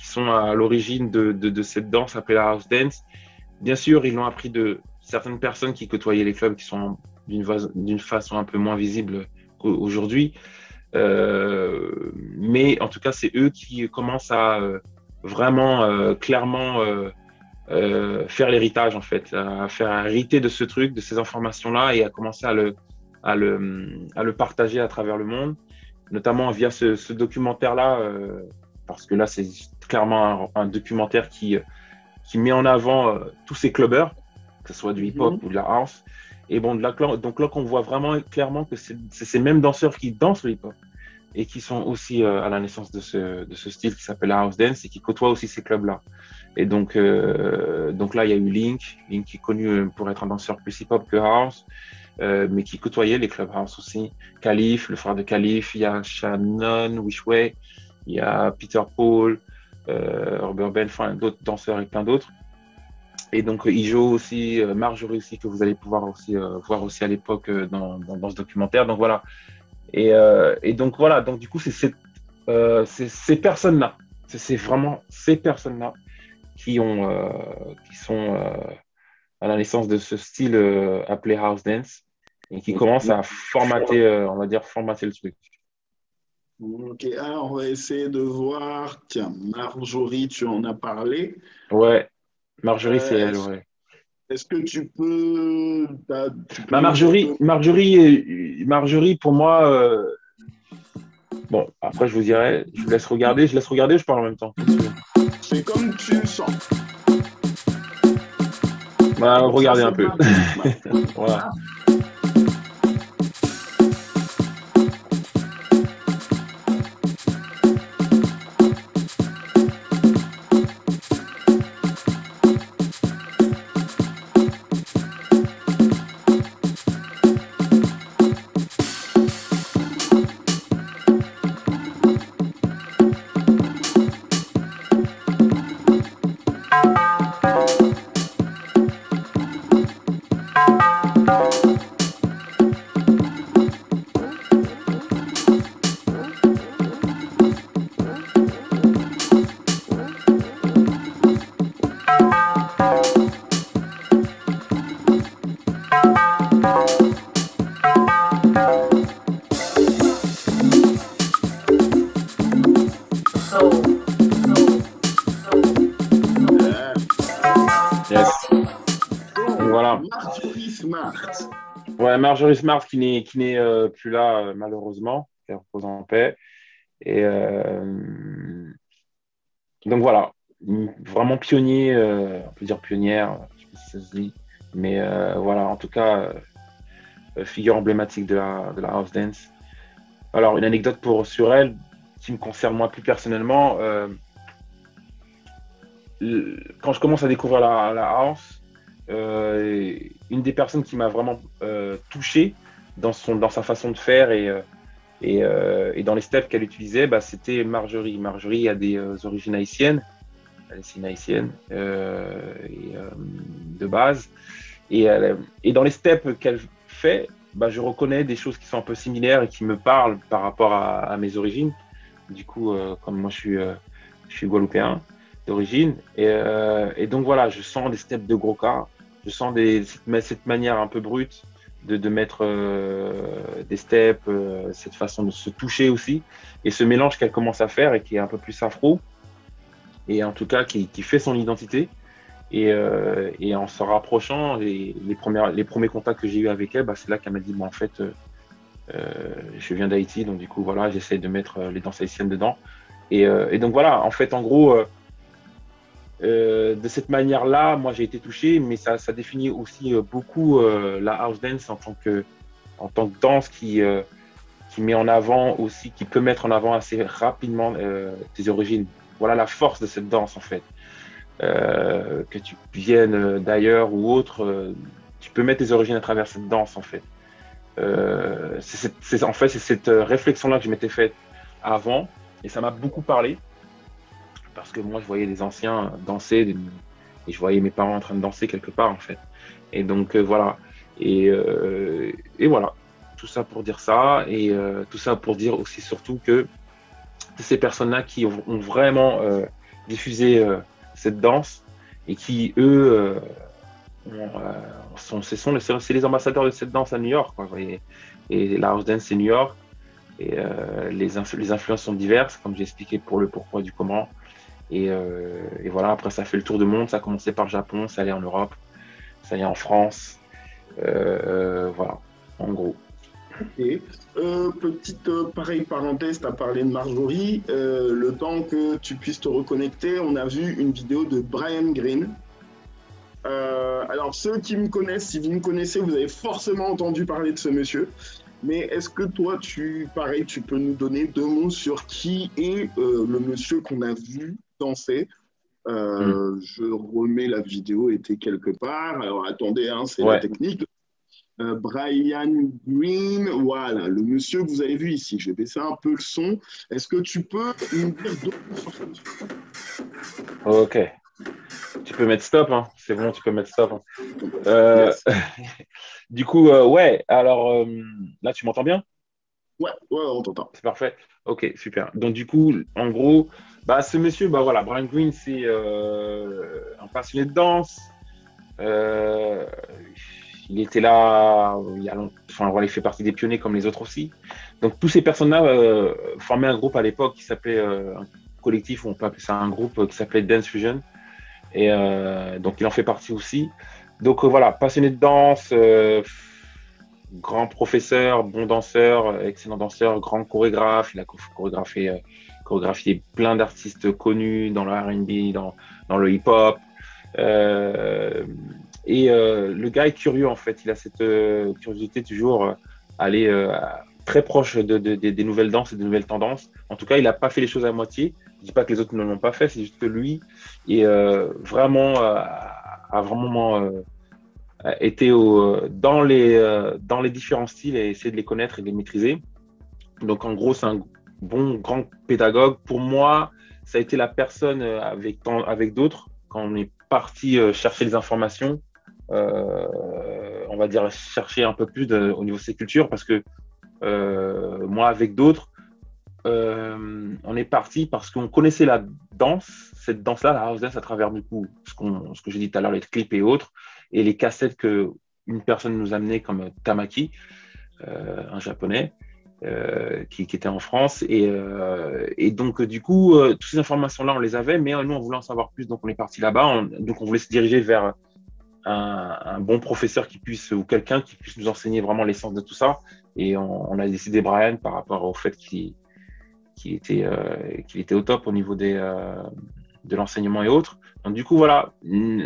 Speaker 2: sont à l'origine de cette danse appelée la house dance. Bien sûr, ils l'ont appris de certaines personnes qui côtoyaient les clubs qui sont d'une façon un peu moins visible qu'aujourd'hui. Mais en tout cas, c'est eux qui commencent à vraiment clairement faire l'héritage, en fait, à faire hériter de ce truc, de ces informations-là et à commencer à le partager à travers le monde, notamment via ce documentaire-là, parce que là, c'est clairement un documentaire qui met en avant tous ces clubbers, que ce soit du hip-hop
Speaker 1: Mhm.
Speaker 2: ou de la house. Et bon, donc là, qu'on voit vraiment clairement que c'est ces mêmes danseurs qui dansent le hip-hop et qui sont aussi à la naissance de ce style qui s'appelle la house dance et qui côtoient aussi ces clubs-là. Et donc là, il y a eu Link qui est connu pour être un danseur plus hip-hop que house, mais qui côtoyait les clubs house aussi. Khalif, le frère de Khalif, il y a Shannon Wishway, il y a Peter Paul, Robert Ben, enfin d'autres danseurs et plein d'autres. Et donc Ijo aussi, Marjorie aussi, que vous allez pouvoir aussi voir aussi à l'époque dans ce documentaire. Donc voilà. Et donc voilà, donc du coup, c'est ces personnes-là, c'est vraiment ces personnes-là qui sont à la naissance de ce style appelé house dance et qui commencent à formater, on va dire, formater le truc.
Speaker 1: Ok, alors on va essayer de voir. Tiens, Marjorie, tu en as parlé.
Speaker 2: Ouais, Marjorie, c'est elle,
Speaker 1: Est-ce
Speaker 2: ouais.
Speaker 1: est-ce que tu peux
Speaker 2: Bah,
Speaker 1: nous en donner?
Speaker 2: Marjorie, pour moi, bon, après, je vous dirai, je laisse regarder, je parle en même temps, comme tu veux.
Speaker 1: C'est comme tu sens.
Speaker 2: Bah,
Speaker 1: Donc ça,
Speaker 2: regardez un
Speaker 1: c'est
Speaker 2: peu.
Speaker 1: Marjorie Smart.
Speaker 2: Voilà. Yes. Donc
Speaker 1: Donc,
Speaker 2: voilà.
Speaker 1: Marjorie Smart.
Speaker 2: Ouais, Marjorie Smart qui n'est plus là, malheureusement, qui repose en paix. Et donc voilà, vraiment pionnier, on peut dire pionnière, je sais pas si ça se dit, mais voilà, en tout cas, figure emblématique de la house dance. Alors, une anecdote sur elle, qui me concerne moi plus personnellement, quand je commence à découvrir la house, une des personnes qui m'a vraiment touché dans sa façon de faire et dans les steps qu'elle utilisait, bah, c'était Marjorie. Marjorie a des origines haïtiennes, elle est une haïtienne de base. Et dans les steps qu'elle fait, bah, je reconnais des choses qui sont un peu similaires et qui me parlent par rapport à mes origines. Du coup, comme moi, je suis guadeloupéen d'origine. Et donc, voilà, je sens des steps de gros cas. Je sens cette manière un peu brute de mettre des steps, cette façon de se toucher aussi. Et ce mélange qu'elle commence à faire et qui est un peu plus afro, et en tout cas qui fait son identité. Et en se rapprochant, les premiers contacts que j'ai eu avec elle, bah, c'est là qu'elle m'a dit, bah, en fait, je viens d'Haïti, donc du coup, voilà, j'essaie de mettre les danses haïtiennes dedans. Et donc voilà, en fait, en gros, de cette manière-là, moi, j'ai été touché, mais ça définit aussi beaucoup la house dance en tant que danse qui met en avant aussi, qui peut mettre en avant assez rapidement tes origines. Voilà la force de cette danse, en fait. Que tu viennes d'ailleurs ou autre, tu peux mettre tes origines à travers cette danse, en fait. En fait, c'est cette réflexion-là que je m'étais faite avant, et ça m'a beaucoup parlé, parce que moi, je voyais les anciens danser, et je voyais mes parents en train de danser quelque part, en fait. Et donc, voilà. Et voilà. Tout ça pour dire ça, et tout ça pour dire aussi surtout que ces personnes-là qui ont vraiment diffusé cette danse, et qui, eux, c'est les ambassadeurs de cette danse à New York, quoi. Et la house dance, c'est New York. Et les influences sont diverses, comme j'ai expliqué pour le pourquoi du comment. Et voilà, après, ça fait le tour du monde. Ça a commencé par le Japon, ça allait en Europe, ça allait en France. Voilà, en gros.
Speaker 1: Ok. Petite pareille parenthèse, tu as parlé de Marjorie. Le temps que tu puisses te reconnecter, on a vu une vidéo de Brian Green. Alors, ceux qui me connaissent, si vous me connaissez, vous avez forcément entendu parler de ce monsieur. Mais est-ce que toi, pareil, tu peux nous donner deux mots sur qui est le monsieur qu'on a vu danser? Je remets la vidéo, était quelque part. Alors, attendez, hein, c'est la
Speaker 2: Ouais.
Speaker 1: technique. Brian Green, voilà, le monsieur que vous avez vu ici. Je vais baisser un peu le son. Est-ce que tu peux nous dire deux mots sur ce monsieur?
Speaker 2: Ok. Tu peux mettre stop, hein. C'est bon, tu peux mettre stop, hein. Euh,
Speaker 1: Yes.
Speaker 2: du coup, ouais. Alors là, tu m'entends bien?
Speaker 1: Ouais, ouais, on t'entend.
Speaker 2: C'est parfait. Ok, super. Donc du coup, en gros, bah ce monsieur, bah voilà, Brian Green, c'est un passionné de danse. Euh, il était là il y a longtemps. Enfin, voilà, il fait partie des pionniers comme les autres aussi. Donc tous ces personnes-là formaient un groupe à l'époque qui s'appelait un collectif, on peut appeler ça un groupe qui s'appelait Dance Fusion. Et donc il en fait partie aussi. Donc voilà, passionné de danse, grand professeur, bon danseur, excellent danseur, grand chorégraphe. Il a chorégraphié plein d'artistes connus dans le R&B, dans le hip-hop. Euh, le gars est curieux en fait. Il a cette curiosité toujours aller très proche des nouvelles danses et des nouvelles tendances. En tout cas, il n'a pas fait les choses à moitié. Je ne dis pas que les autres ne l'ont pas fait, c'est juste que lui est vraiment a vraiment été dans les différents styles et essayer de les connaître et de les maîtriser. Donc, en gros, c'est un bon grand pédagogue. Pour moi, ça a été la personne avec d'autres, quand on est parti chercher les informations, on va dire chercher un peu plus au niveau de ces cultures, parce que moi, avec d'autres, on est parti parce qu'on connaissait la danse, cette danse-là, la house dance, à travers du coup ce que j'ai dit tout à l'heure, les clips et autres, et les cassettes que une personne nous amenait comme Tamaki, un japonais qui était en France. Et donc, du coup, toutes ces informations-là, on les avait, mais nous, on voulait en savoir plus, donc on est parti là-bas. Donc, on voulait se diriger vers un bon professeur ou quelqu'un qui puisse nous enseigner vraiment l'essence de tout ça. Et on a décidé Brian par rapport au fait qu'il était au top au niveau de l'enseignement et autres. Donc, du coup, voilà,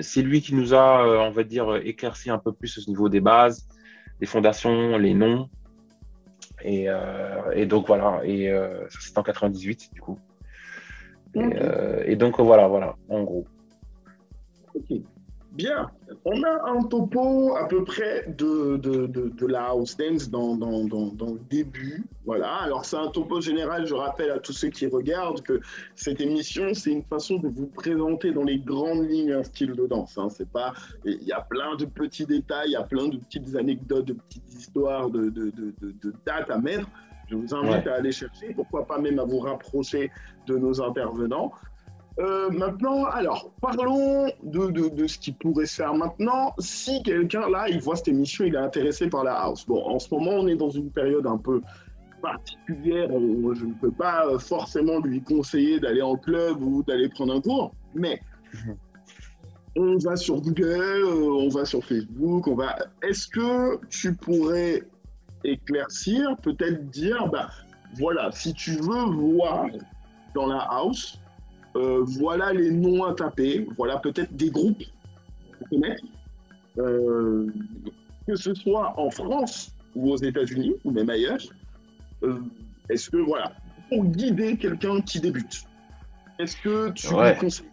Speaker 2: c'est lui qui nous a, on va dire, éclairci un peu plus au niveau des bases, des fondations, les noms. Et donc, voilà, ça c'était en 98, du coup.
Speaker 1: Ok.
Speaker 2: Et donc, voilà, en gros.
Speaker 1: Ok. Bien, on a un topo à peu près de la house dance dans le début. Voilà, alors c'est un topo général, je rappelle à tous ceux qui regardent que cette émission, c'est une façon de vous présenter dans les grandes lignes un style de danse. Hein. C'est pas, il y a plein de petits détails, il y a plein de petites anecdotes, de petites histoires, de dates à mettre. Je vous invite
Speaker 2: Ouais.
Speaker 1: à aller chercher, pourquoi pas même à vous rapprocher de nos intervenants. Maintenant, alors, parlons de ce qui pourrait se faire maintenant. Si quelqu'un, là, il voit cette émission, il est intéressé par la house. Bon, en ce moment, on est dans une période un peu particulière. Je ne peux pas forcément lui conseiller d'aller en club ou d'aller prendre un cours, mais on va sur Google, on va sur Facebook, on va... Est-ce que tu pourrais éclaircir, peut-être dire, bah, voilà, si tu veux voir dans la house, voilà les noms à taper, voilà peut-être des groupes à connaître, euh, que ce soit en France ou aux États-Unis ou même ailleurs. Euh, Est-ce que, voilà, pour guider quelqu'un qui débute, est-ce que tu lui
Speaker 2: Ouais.
Speaker 1: conseilles?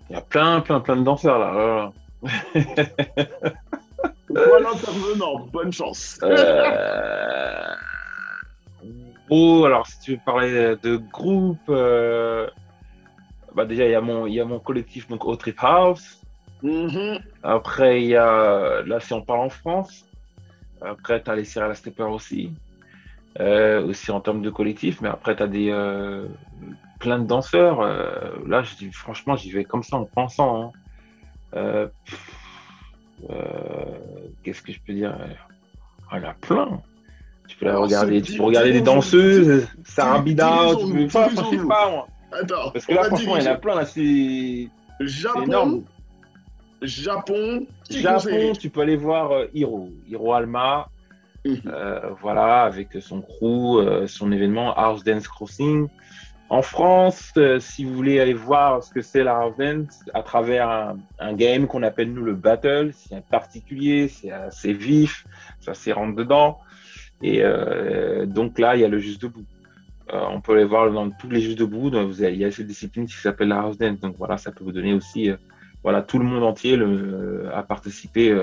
Speaker 2: Il y a plein de danseurs là.
Speaker 1: Toi, l'intervenant, bonne chance.
Speaker 2: Oh, alors si tu veux parler de groupe, bah déjà il y a mon collectif donc au Trip House.
Speaker 1: Mhm.
Speaker 2: Après il y a là si on parle en France. Après tu as les Serial Stepper aussi en termes de collectif. Mais après tu as des plein de danseurs. Là franchement j'y vais comme ça en pensant. Hein. Euh, Qu'est-ce que je peux dire? Il y en a plein. Tu peux la
Speaker 1: Alors,
Speaker 2: regarder, tu peux regarder des danseuses, Sarah Bida, tu peux, enfin, je sais
Speaker 1: dirigeons-nous.
Speaker 2: pas moi.
Speaker 1: Attends,
Speaker 2: Parce que
Speaker 1: on
Speaker 2: là,
Speaker 1: va
Speaker 2: franchement, il y en a
Speaker 1: diriger.
Speaker 2: plein là, c'est énorme.
Speaker 1: Japon, Japon, qui
Speaker 2: Japon,
Speaker 1: conseillerais-tu?
Speaker 2: tu peux aller voir Hiro Alma,
Speaker 1: Mhm.
Speaker 2: voilà, avec son crew, son événement House Dance Crossing. En France, si vous voulez aller voir ce que c'est la House Dance à travers un game qu'on appelle nous le Battle, c'est un particulier, c'est assez vif, ça c'est rentre dedans. Et donc là, il y a le Juste Debout. On peut aller voir dans tous les Justes Debout. Donc il y a cette discipline qui s'appelle la house dance. Donc voilà, ça peut vous donner aussi voilà, tout le monde entier à participer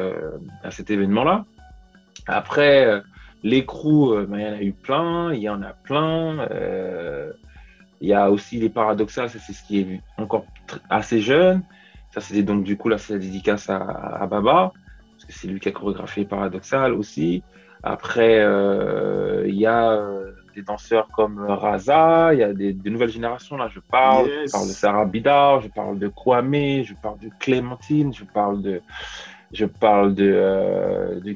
Speaker 2: à cet événement-là. Après, les crews, ben, il y en a eu plein, il y en a plein. Il y a aussi les paradoxales, ça c'est ce qui est encore assez jeune. Ça, c'était donc du coup, là, c'est la dédicace à Baba, parce que c'est lui qui a chorégraphié Paradoxal aussi. Après, il y a des danseurs comme Raza, il y a des nouvelles générations, là, je parle de
Speaker 1: Yes.
Speaker 2: Sarah Bidar, je parle de Kwame, je parle de Clémentine, je parle de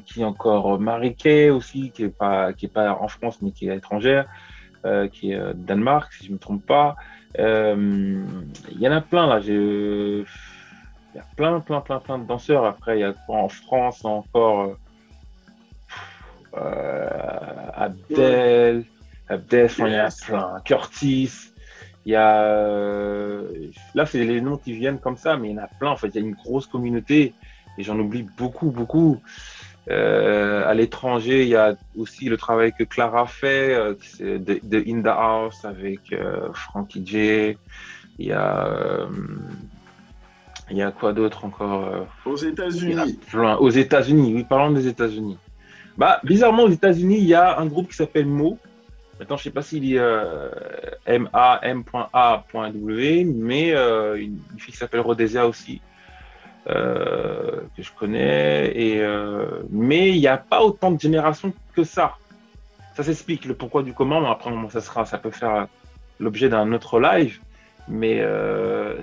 Speaker 2: qui encore? Marie Kay aussi, qui est pas en France, mais qui est étrangère qui est Danemark, si je ne me trompe pas. Il y en a plein là. Il y a plein de danseurs. Après, il y a quoi en France encore
Speaker 1: Good.
Speaker 2: Abdel, enfin, il y en a
Speaker 1: Yes.
Speaker 2: plein. Curtis. Il y a là, c'est les noms qui viennent comme ça, mais il y en a plein. En fait, il y a une grosse communauté et j'en oublie beaucoup. À l'étranger, il y a aussi le travail que Clara fait, c'est de In the House avec Frankie J. Il y a quoi d'autre encore
Speaker 1: Aux
Speaker 2: Il y en a
Speaker 1: États-Unis.
Speaker 2: plein. Aux États-Unis, oui, parlons des États-Unis. Bah, bizarrement, aux États-Unis, il y a un groupe qui s'appelle Mo. Maintenant, je ne sais pas s'il est MAM.A.W, mais une fille qui s'appelle Rhodesia aussi. Que je connais, mais il n'y a pas autant de générations que ça. Ça s'explique le pourquoi du comment, mais après ça peut faire l'objet d'un autre live. Mais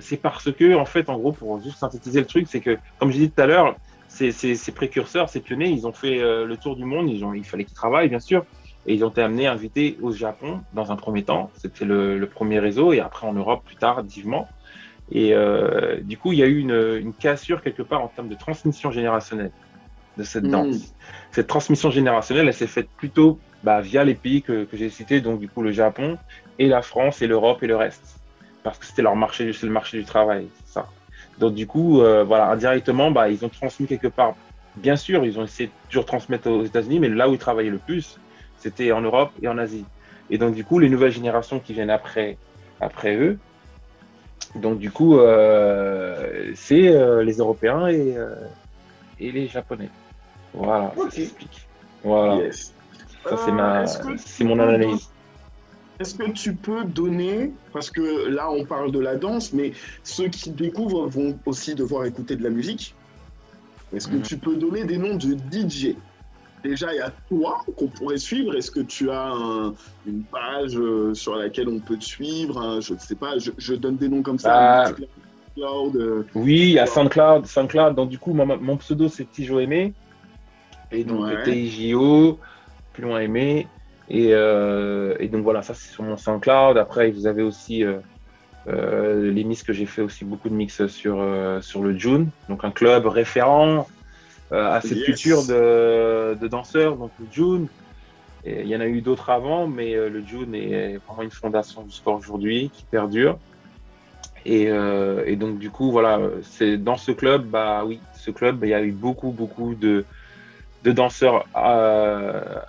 Speaker 2: c'est parce que, en fait, en gros, pour juste synthétiser le truc, c'est que, comme j'ai dit tout à l'heure, ces précurseurs, ces pionniers, ils ont fait le tour du monde, il fallait qu'ils travaillent, bien sûr, et ils ont été amenés, invités au Japon dans un premier temps. C'était le premier réseau, et après en Europe plus tardivement. Et du coup, il y a eu une cassure quelque part en termes de transmission générationnelle de cette danse. Cette transmission générationnelle, elle s'est faite plutôt via les pays que j'ai cités, donc du coup le Japon et la France et l'Europe et le reste, parce que c'était leur marché, c'est le marché du travail, c'est ça. Donc du coup, voilà, indirectement, ils ont transmis quelque part. Bien sûr, ils ont essayé de toujours transmettre aux États-Unis, mais là où ils travaillaient le plus, c'était en Europe et en Asie. Et donc du coup, les nouvelles générations qui viennent après eux, Donc, du coup, c'est les Européens et les Japonais. Voilà, ça
Speaker 1: Ok.
Speaker 2: s'explique. Voilà,
Speaker 1: Yes.
Speaker 2: ça
Speaker 1: Est-ce que
Speaker 2: c'est
Speaker 1: tu
Speaker 2: mon
Speaker 1: peux
Speaker 2: analyse.
Speaker 1: Est-ce que tu peux donner, parce que là on parle de la danse, mais ceux qui découvrent vont aussi devoir écouter de la musique. Est-ce que
Speaker 2: Mhm.
Speaker 1: tu peux donner des noms de DJ? Déjà, il y a toi qu'on pourrait suivre. Est-ce que tu as une page sur laquelle on peut te suivre, hein? Je ne sais pas, je donne des noms comme ça,
Speaker 2: Bah,
Speaker 1: Mixcloud,
Speaker 2: oui, il y a SoundCloud. SoundCloud, donc du coup, mon pseudo, c'est Tijo Aimé. Et donc,
Speaker 1: ouais,
Speaker 2: TIJO, plus loin Aimé. Et donc, voilà, ça, c'est sur mon SoundCloud. Après, vous avez aussi les mix que j'ai fait aussi beaucoup de mix sur le June, donc un club référent à cette culture
Speaker 1: yes,
Speaker 2: de danseurs, donc le June. Et il y en a eu d'autres avant, mais le June est vraiment une fondation du sport aujourd'hui qui perdure. Et donc, du coup, voilà, c'est dans ce club, bah oui, ce club, il y a eu beaucoup de danseurs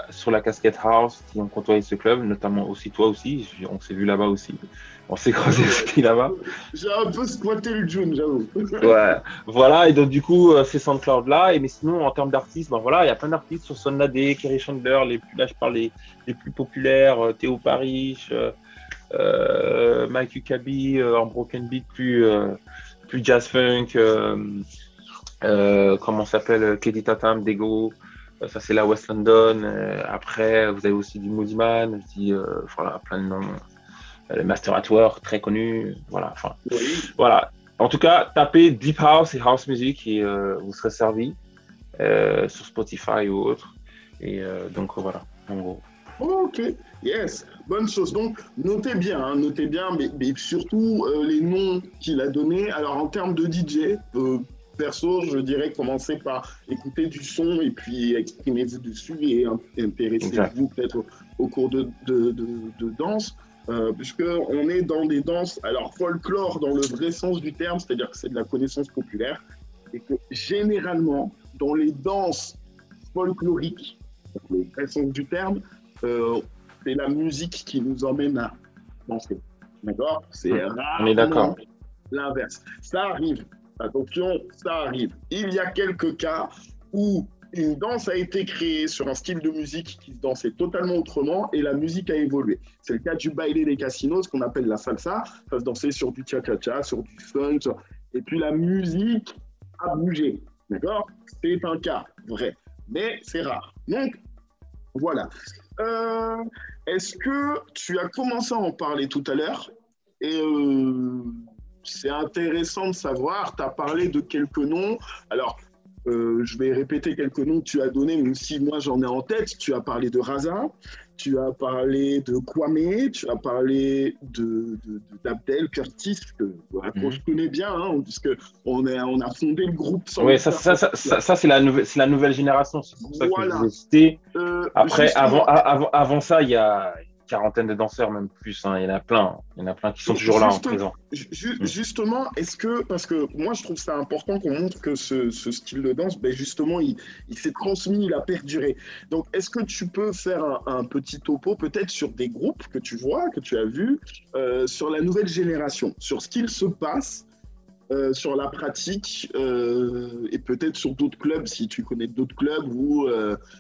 Speaker 2: sur la casquette house qui ont côtoyé ce club, notamment aussi toi aussi. On s'est vu là-bas aussi. On s'est croisé aussi là-bas.
Speaker 1: j'ai un peu squatté le June, j'avoue.
Speaker 2: Ouais, voilà. Et donc, du coup, c'est SoundCloud là. Mais sinon, en termes d'artistes, ben voilà, il y a plein d'artistes sur Sonade, Kerry Chandler, là, je parle les plus populaires, Théo Parish, Mike Huckabee, en broken beat, plus jazz funk. Comment s'appelle Kelly Tatam, Dego, ça c'est la West London. Après, vous avez aussi du Moody Man, voilà, plein de noms. Le Master at Work, très connu. Voilà, enfin,
Speaker 1: Oui.
Speaker 2: voilà. En tout cas, tapez Deep House et House Music et vous serez servi sur Spotify ou autre. Et donc voilà, en gros.
Speaker 1: Ok, yes, bonne chose. Donc, notez bien, mais surtout les noms qu'il a donnés. Alors, en termes de DJ, perso, je dirais commencer par écouter du son et puis exprimez-vous dessus et
Speaker 2: Exact.
Speaker 1: intéressez-vous peut-être au cours de danse. Puisqu'on est dans des danses, alors folklore dans le vrai sens du terme, c'est-à-dire que c'est de la connaissance populaire, et que généralement, dans les danses folkloriques, dans le vrai sens du terme, euh, c'est la musique qui nous emmène à danser. D'accord? C'est
Speaker 2: On est d'accord.
Speaker 1: rarement l'inverse. Ça arrive. Attention, ça arrive. Il y a quelques cas où une danse a été créée sur un style de musique qui se dansait totalement autrement et la musique a évolué. C'est le cas du baile des casinos, ce qu'on appelle la salsa. Ça se dansait sur du cha-cha-cha, sur du funk. Et puis la musique a bougé. D'accord? C'est un cas vrai. Mais c'est rare. Donc, voilà. Euh, Est-ce que tu as commencé à en parler tout à l'heure? Et c'est intéressant de savoir, tu as parlé de quelques noms. Alors, je vais répéter quelques noms que tu as donnés, même si moi j'en ai en tête. Tu as parlé de Raza, tu as parlé de Kwame, tu as parlé d'Abdel Curtis, que je connais bien, hein, puisque on a fondé le groupe sans
Speaker 2: Oui,
Speaker 1: le faire.
Speaker 2: ça c'est la nouvelle génération. C'est pour ça que je vous
Speaker 1: Voilà.
Speaker 2: ai cité. Après,
Speaker 1: Justement,
Speaker 2: avant ça, il y a une quarantaine de danseurs, même plus, hein. Il y en a plein. Il y en a plein qui sont
Speaker 1: et
Speaker 2: toujours là en présent. Mm.
Speaker 1: justement, est-ce que, parce que moi je trouve ça important qu'on montre que ce style de danse, ben justement, il s'est transmis, il a perduré. Donc, est-ce que tu peux faire un petit topo peut-être sur des groupes que tu vois, que tu as vus, sur la nouvelle génération, sur ce qu'il se passe sur la pratique et peut-être sur d'autres clubs, si tu connais d'autres clubs où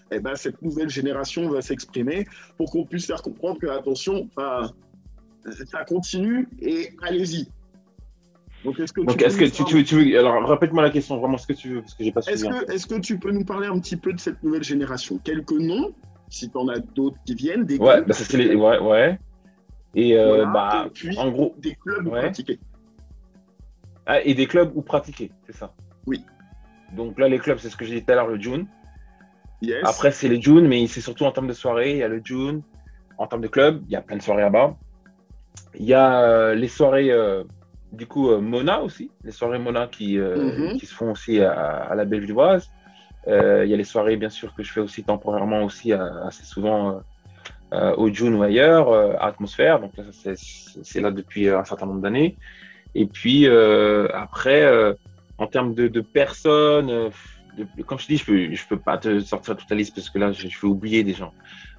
Speaker 1: eh ben, cette nouvelle génération va s'exprimer pour qu'on puisse faire comprendre que, attention, ça continue et allez-y. Donc, est-ce que tu
Speaker 2: Donc,
Speaker 1: peux
Speaker 2: est-ce que
Speaker 1: nous parler,
Speaker 2: tu veux. Alors, répète-moi la question, vraiment ce que tu veux, parce que j'ai pas suivi en fait.
Speaker 1: est-ce que tu peux nous parler un petit peu de cette nouvelle génération? Quelques noms, si tu en as d'autres qui viennent, des
Speaker 2: Ouais,
Speaker 1: groupes,
Speaker 2: bah, ça c'est les. Ouais, ouais. Et
Speaker 1: voilà, et
Speaker 2: bah,
Speaker 1: puis
Speaker 2: en gros,
Speaker 1: des clubs
Speaker 2: ouais.
Speaker 1: pratiqués.
Speaker 2: Ah, et des clubs où pratiquer, c'est ça.
Speaker 1: Oui,
Speaker 2: Donc là, les clubs, c'est ce que j'ai dit tout à l'heure, le June.
Speaker 1: yes.
Speaker 2: Après, c'est les June, mais c'est surtout en termes de soirée. Il y a le June. En termes de club, il y a plein de soirées là-bas. Il y a les soirées, du coup, Mona aussi. Les soirées Mona
Speaker 1: Mhm.
Speaker 2: qui se font aussi à la Bellevilloise. Il y a les soirées, bien sûr, que je fais aussi temporairement, aussi assez souvent au June ou ailleurs, à Atmosphère. Donc là, c'est là depuis un certain nombre d'années. Et puis après, en termes de personnes, comme je te dis, je peux pas te sortir toute la liste parce que là, je vais oublier des gens.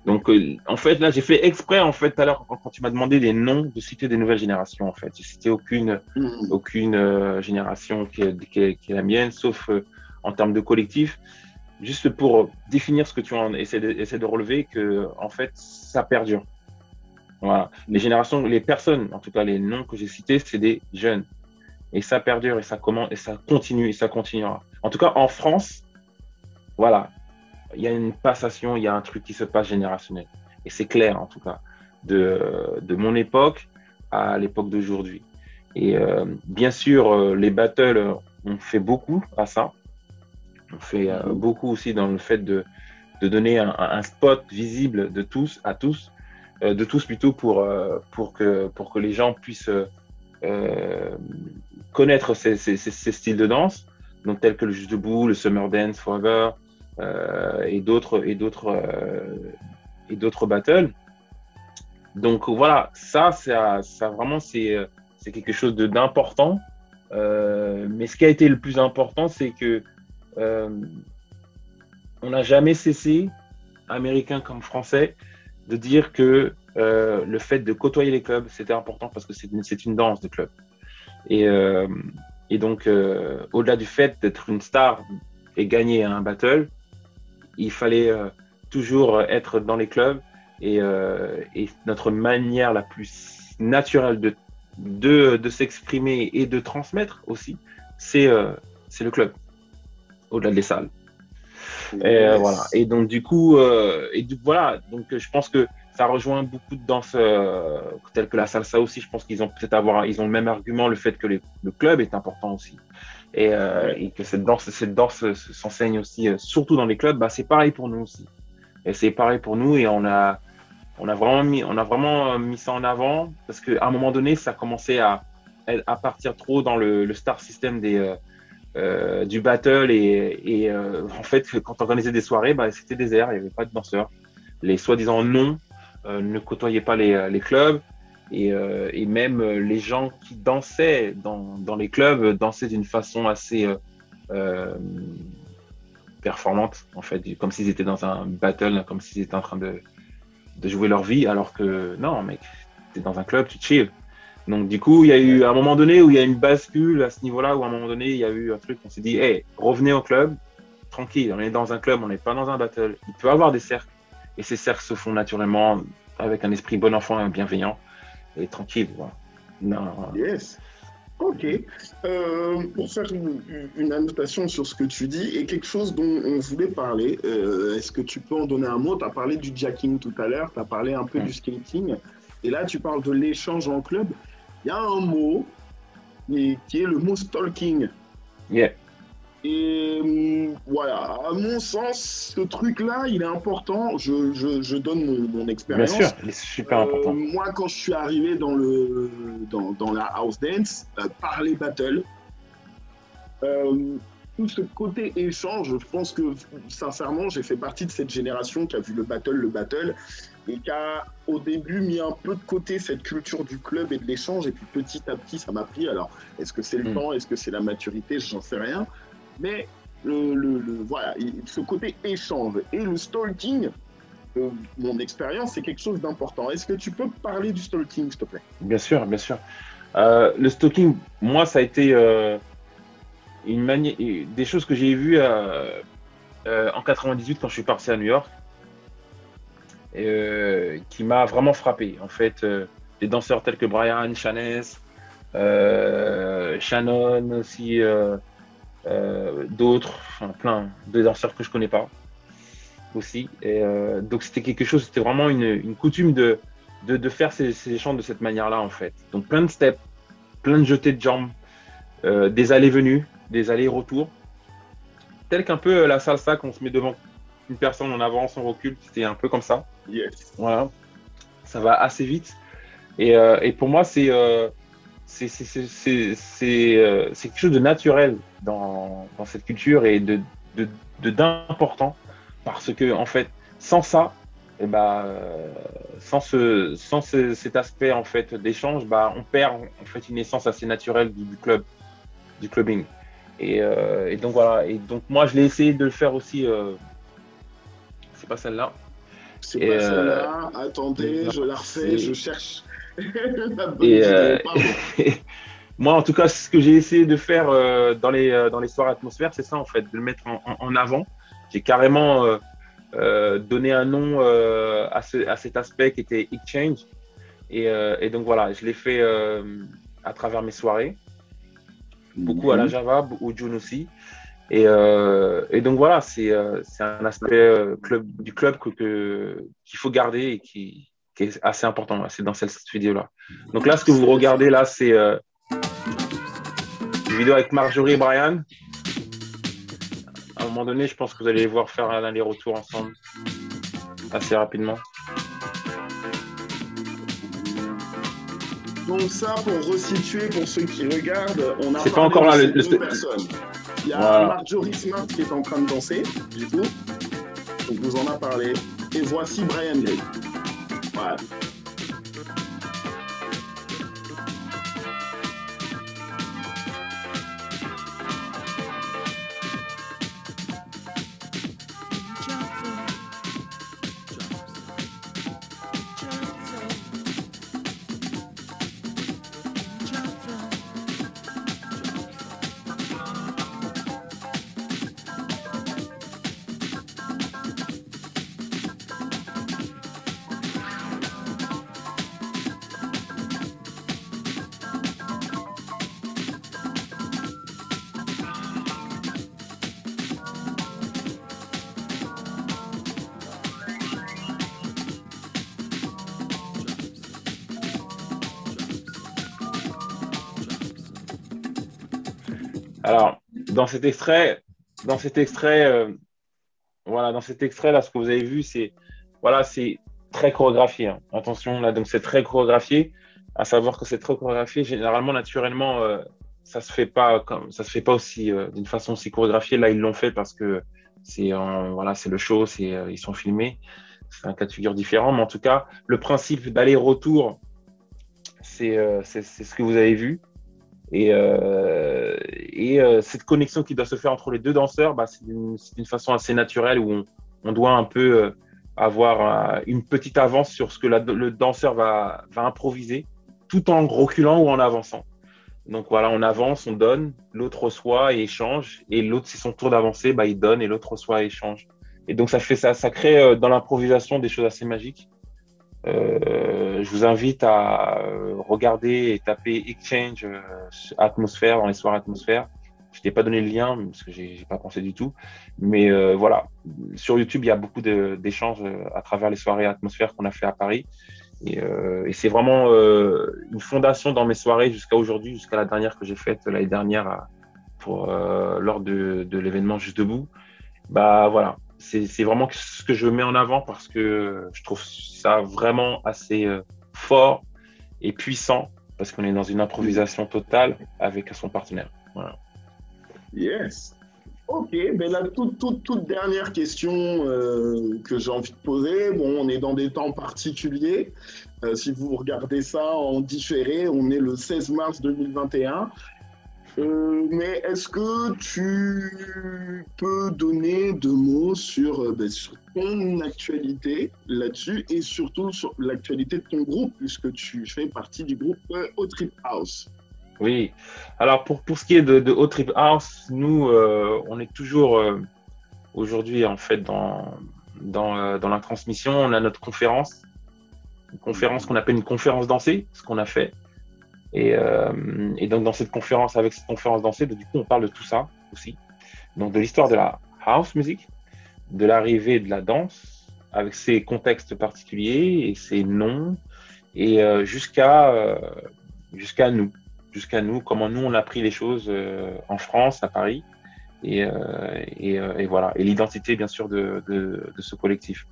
Speaker 2: Donc, en fait, là, j'ai fait exprès, en fait, tout à l'heure, quand tu m'as demandé les noms, de citer des nouvelles générations, en fait. J'ai cité aucune génération qui est la mienne, sauf en termes de collectif. Juste pour définir ce que tu essaies de relever, que, en fait, ça perdure. Voilà. Les générations, les personnes, en tout cas, les noms que j'ai cités, c'est des jeunes. Et ça perdure, et ça continue, et ça continuera. En tout cas, en France, voilà, il y a une passation, il y a un truc qui se passe générationnel. Et c'est clair, en tout cas, de mon époque à l'époque d'aujourd'hui. Et bien sûr, les battles ont fait beaucoup à ça. On fait beaucoup aussi dans le fait de donner un spot visible de tous à tous, de tous plutôt pour que les gens puissent connaître ces styles de danse, donc tels que le Juste Debout, le Summer Dance Forever, et d'autres battles. Donc voilà, ça vraiment c'est quelque chose d'important. Mais ce qui a été le plus important, c'est que on n'a jamais cessé, américains comme français, de dire que le fait de côtoyer les clubs, c'était important parce que c'est une danse de club. Et donc, au-delà du fait d'être une star et gagner un battle, il fallait toujours être dans les clubs et notre manière la plus naturelle de s'exprimer et de transmettre aussi, c'est le club, au-delà des salles. Et voilà. Et donc du coup, voilà. Donc je pense que ça rejoint beaucoup de danses telles que la salsa aussi. Je pense qu'ils ont ils ont le même argument, le fait que le club est important aussi. Et que cette danse s'enseigne aussi, surtout dans les clubs. Bah, c'est pareil pour nous aussi. Et c'est pareil pour nous. Et on a vraiment mis ça en avant parce qu'à un moment donné, ça commençait à partir trop dans le star system du battle et en fait quand on organisait des soirées, bah, c'était désert, il n'y avait pas de danseurs. Les soi-disant non ne côtoyaient pas les clubs et même les gens qui dansaient dans les clubs dansaient d'une façon assez performante en fait, comme s'ils étaient dans un battle, comme s'ils étaient en train de jouer leur vie, alors que non mec, t'es dans un club, tu chill. Donc, du coup, il y a eu un moment donné où il y a une bascule à ce niveau-là, où à un moment donné, il y a eu un truc, on s'est dit, hey, revenez au club, tranquille, on est dans un club, on n'est pas dans un battle. Il peut y avoir des cercles, et ces cercles se font naturellement avec un esprit bon enfant et bienveillant, et tranquille. Voilà. Non.
Speaker 1: Yes. Ok. Pour faire une annotation sur ce que tu dis et quelque chose dont on voulait parler, est-ce que tu peux en donner un mot? Tu as parlé du jacking tout à l'heure, tu as parlé un peu du skating, et là tu parles de l'échange en club. Il y a un mot qui est le mot stalking.
Speaker 2: Yeah.
Speaker 1: Et voilà, à mon sens, ce truc-là, il est important. Je donne mon expérience.
Speaker 2: Bien sûr, il est super important.
Speaker 1: Moi, quand je suis arrivé dans la house dance, par les battles, tout ce côté échange, je pense que sincèrement, j'ai fait partie de cette génération qui a vu le battle, et qui a au début mis un peu de côté cette culture du club et de l'échange, et puis petit à petit, ça m'a pris. Alors, est-ce que c'est le temps, est-ce que c'est la maturité, j'en sais rien. Mais voilà, ce côté échange et le stalking, mon expérience, c'est quelque chose d'important. Est-ce que tu peux parler du stalking, s'il te plaît?
Speaker 2: Bien sûr, bien sûr. Le stalking, moi, ça a été des choses que j'ai vues en 98 quand je suis parti à New York, qui m'a vraiment frappé. En fait, des danseurs tels que Brian, Chanez, Shannon aussi, d'autres, enfin, plein de danseurs que je connais pas aussi. Et donc c'était quelque chose, c'était vraiment une coutume de faire ces échanges de cette manière-là en fait. Donc plein de steps, plein de jetés de jambes, des allées-venues, des allers-retours, tel qu'un peu la salsa qu'on se met devant une personne, on avance, on recule, c'était un peu comme ça.
Speaker 1: Yes.
Speaker 2: Voilà, ça va assez vite. Et pour moi, c'est quelque chose de naturel dans cette culture et d'important parce que en fait sans ça et cet aspect en fait d'échange, on perd en fait une essence assez naturelle du clubbing et donc voilà, et donc moi je l'ai essayé de le faire aussi, c'est pas celle-là,
Speaker 1: C'est
Speaker 2: Et,
Speaker 1: pas celle-là. Attendez, je la refais, je cherche la bonne
Speaker 2: et,
Speaker 1: vidéo. Pardon.
Speaker 2: moi, en tout cas, ce que j'ai essayé de faire dans les soirées atmosphères, c'est ça, en fait, de le mettre en avant. J'ai carrément donné un nom à cet aspect qui était Exchange. Et donc, voilà, je l'ai fait à travers mes soirées, beaucoup à la Java, au June aussi. Et donc, voilà, c'est un aspect du club qu'il faut garder et qui est assez important. C'est dans cette vidéo-là. Donc là, ce que vous regardez là, c'est une vidéo avec Marjorie et Brian. À un moment donné, je pense que vous allez les voir faire un aller-retour ensemble assez rapidement.
Speaker 1: Donc ça, pour resituer, pour ceux qui regardent, on a
Speaker 2: C'est
Speaker 1: parlé
Speaker 2: pas encore là,
Speaker 1: de ces deux personnes. Il y a
Speaker 2: voilà.
Speaker 1: Marjorie Smart qui est en train de danser, du coup. Donc vous en a parlé. Et voici Brian Gray. Voilà.
Speaker 2: Alors, dans cet extrait, voilà, dans cet extrait là, ce que vous avez vu, c'est très chorégraphié. Hein. Attention là, donc c'est très chorégraphié. À savoir que c'est très chorégraphié. Généralement, naturellement, ça se fait pas aussi d'une façon aussi chorégraphiée. Là, ils l'ont fait parce que c'est le show, ils sont filmés. C'est un cas de figure différent, mais en tout cas, le principe d'aller-retour, c'est ce que vous avez vu. Cette connexion qui doit se faire entre les deux danseurs, c'est d'une façon assez naturelle où on doit un peu avoir une petite avance sur ce que le danseur va improviser, tout en reculant ou en avançant. Donc voilà, on avance, on donne, l'autre reçoit et échange, et l'autre, c'est son tour d'avancer, il donne et l'autre reçoit et échange. Et donc ça crée dans l'improvisation des choses assez magiques. Je vous invite à regarder et taper Exchange atmosphère dans les soirées atmosphère. Je t'ai pas donné le lien parce que j'ai pas pensé du tout, mais voilà, sur YouTube il y a beaucoup d'échanges à travers les soirées atmosphère qu'on a fait à Paris et c'est vraiment une fondation dans mes soirées jusqu'à aujourd'hui, jusqu'à la dernière que j'ai faite l'année dernière lors de l'événement Juste Debout. Voilà. C'est vraiment ce que je mets en avant parce que je trouve ça vraiment assez fort et puissant parce qu'on est dans une improvisation totale avec son partenaire. Voilà.
Speaker 1: Yes. Ok, la toute dernière question que j'ai envie de poser. Bon, on est dans des temps particuliers. Si vous regardez ça en différé, on est le 16 mars 2021. Mais est-ce que tu peux donner deux mots sur ton actualité là-dessus et surtout sur l'actualité de ton groupe, puisque tu fais partie du groupe Hot Trip House?
Speaker 2: Oui, alors pour ce qui est de Hot Trip House, nous, on est toujours aujourd'hui en fait dans la transmission. On a notre conférence, une conférence qu'on appelle une conférence dansée, ce qu'on a fait. Et donc, avec cette conférence dansée, du coup, on parle de tout ça aussi. Donc, de l'histoire de la house music, de l'arrivée de la danse, avec ses contextes particuliers et ses noms, et jusqu'à nous, comment nous, on a pris les choses en France, à Paris, et voilà. Et l'identité, bien sûr, de ce collectif.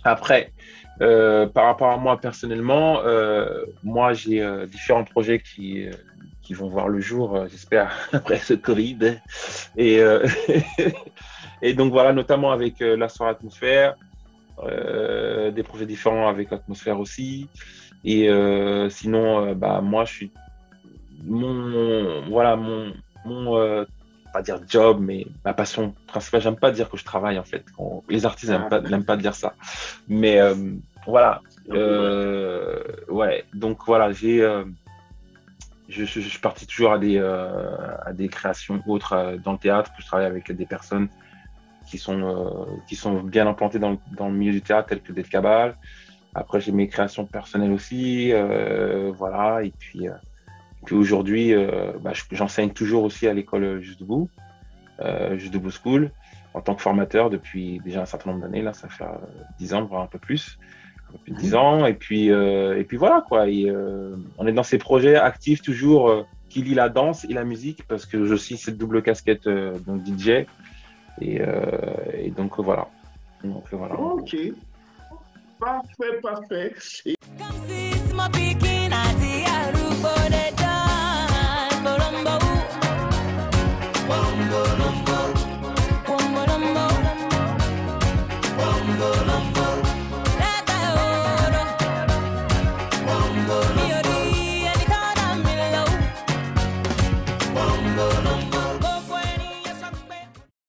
Speaker 2: Après, par rapport à moi personnellement, moi j'ai différents projets qui vont voir le jour, j'espère, après ce Covid. Et, et donc voilà, notamment avec la soirée atmosphère, des projets différents avec l'atmosphère aussi. Et sinon, moi je suis mon pas dire job, mais ma passion principale. J'aime pas dire que je travaille en fait. Les artistes n'aiment pas dire ça. Mais voilà. Ouais. Donc voilà, je suis parti toujours à des créations autres dans le théâtre, que je travaille avec des personnes qui sont bien implantées dans le milieu du théâtre, telles que Del Cabal. Après, j'ai mes créations personnelles aussi. Voilà. Et puis aujourd'hui, j'enseigne toujours aussi à l'école Juste Debout School, en tant que formateur depuis déjà un certain nombre d'années. Là, ça fait 10 ans, voire un peu plus de 10 ans. Et puis voilà, quoi. On est dans ces projets actifs toujours qui lient la danse et la musique, parce que j'ai aussi cette double casquette donc DJ. Et donc voilà.
Speaker 1: Ok. Parfait. Et...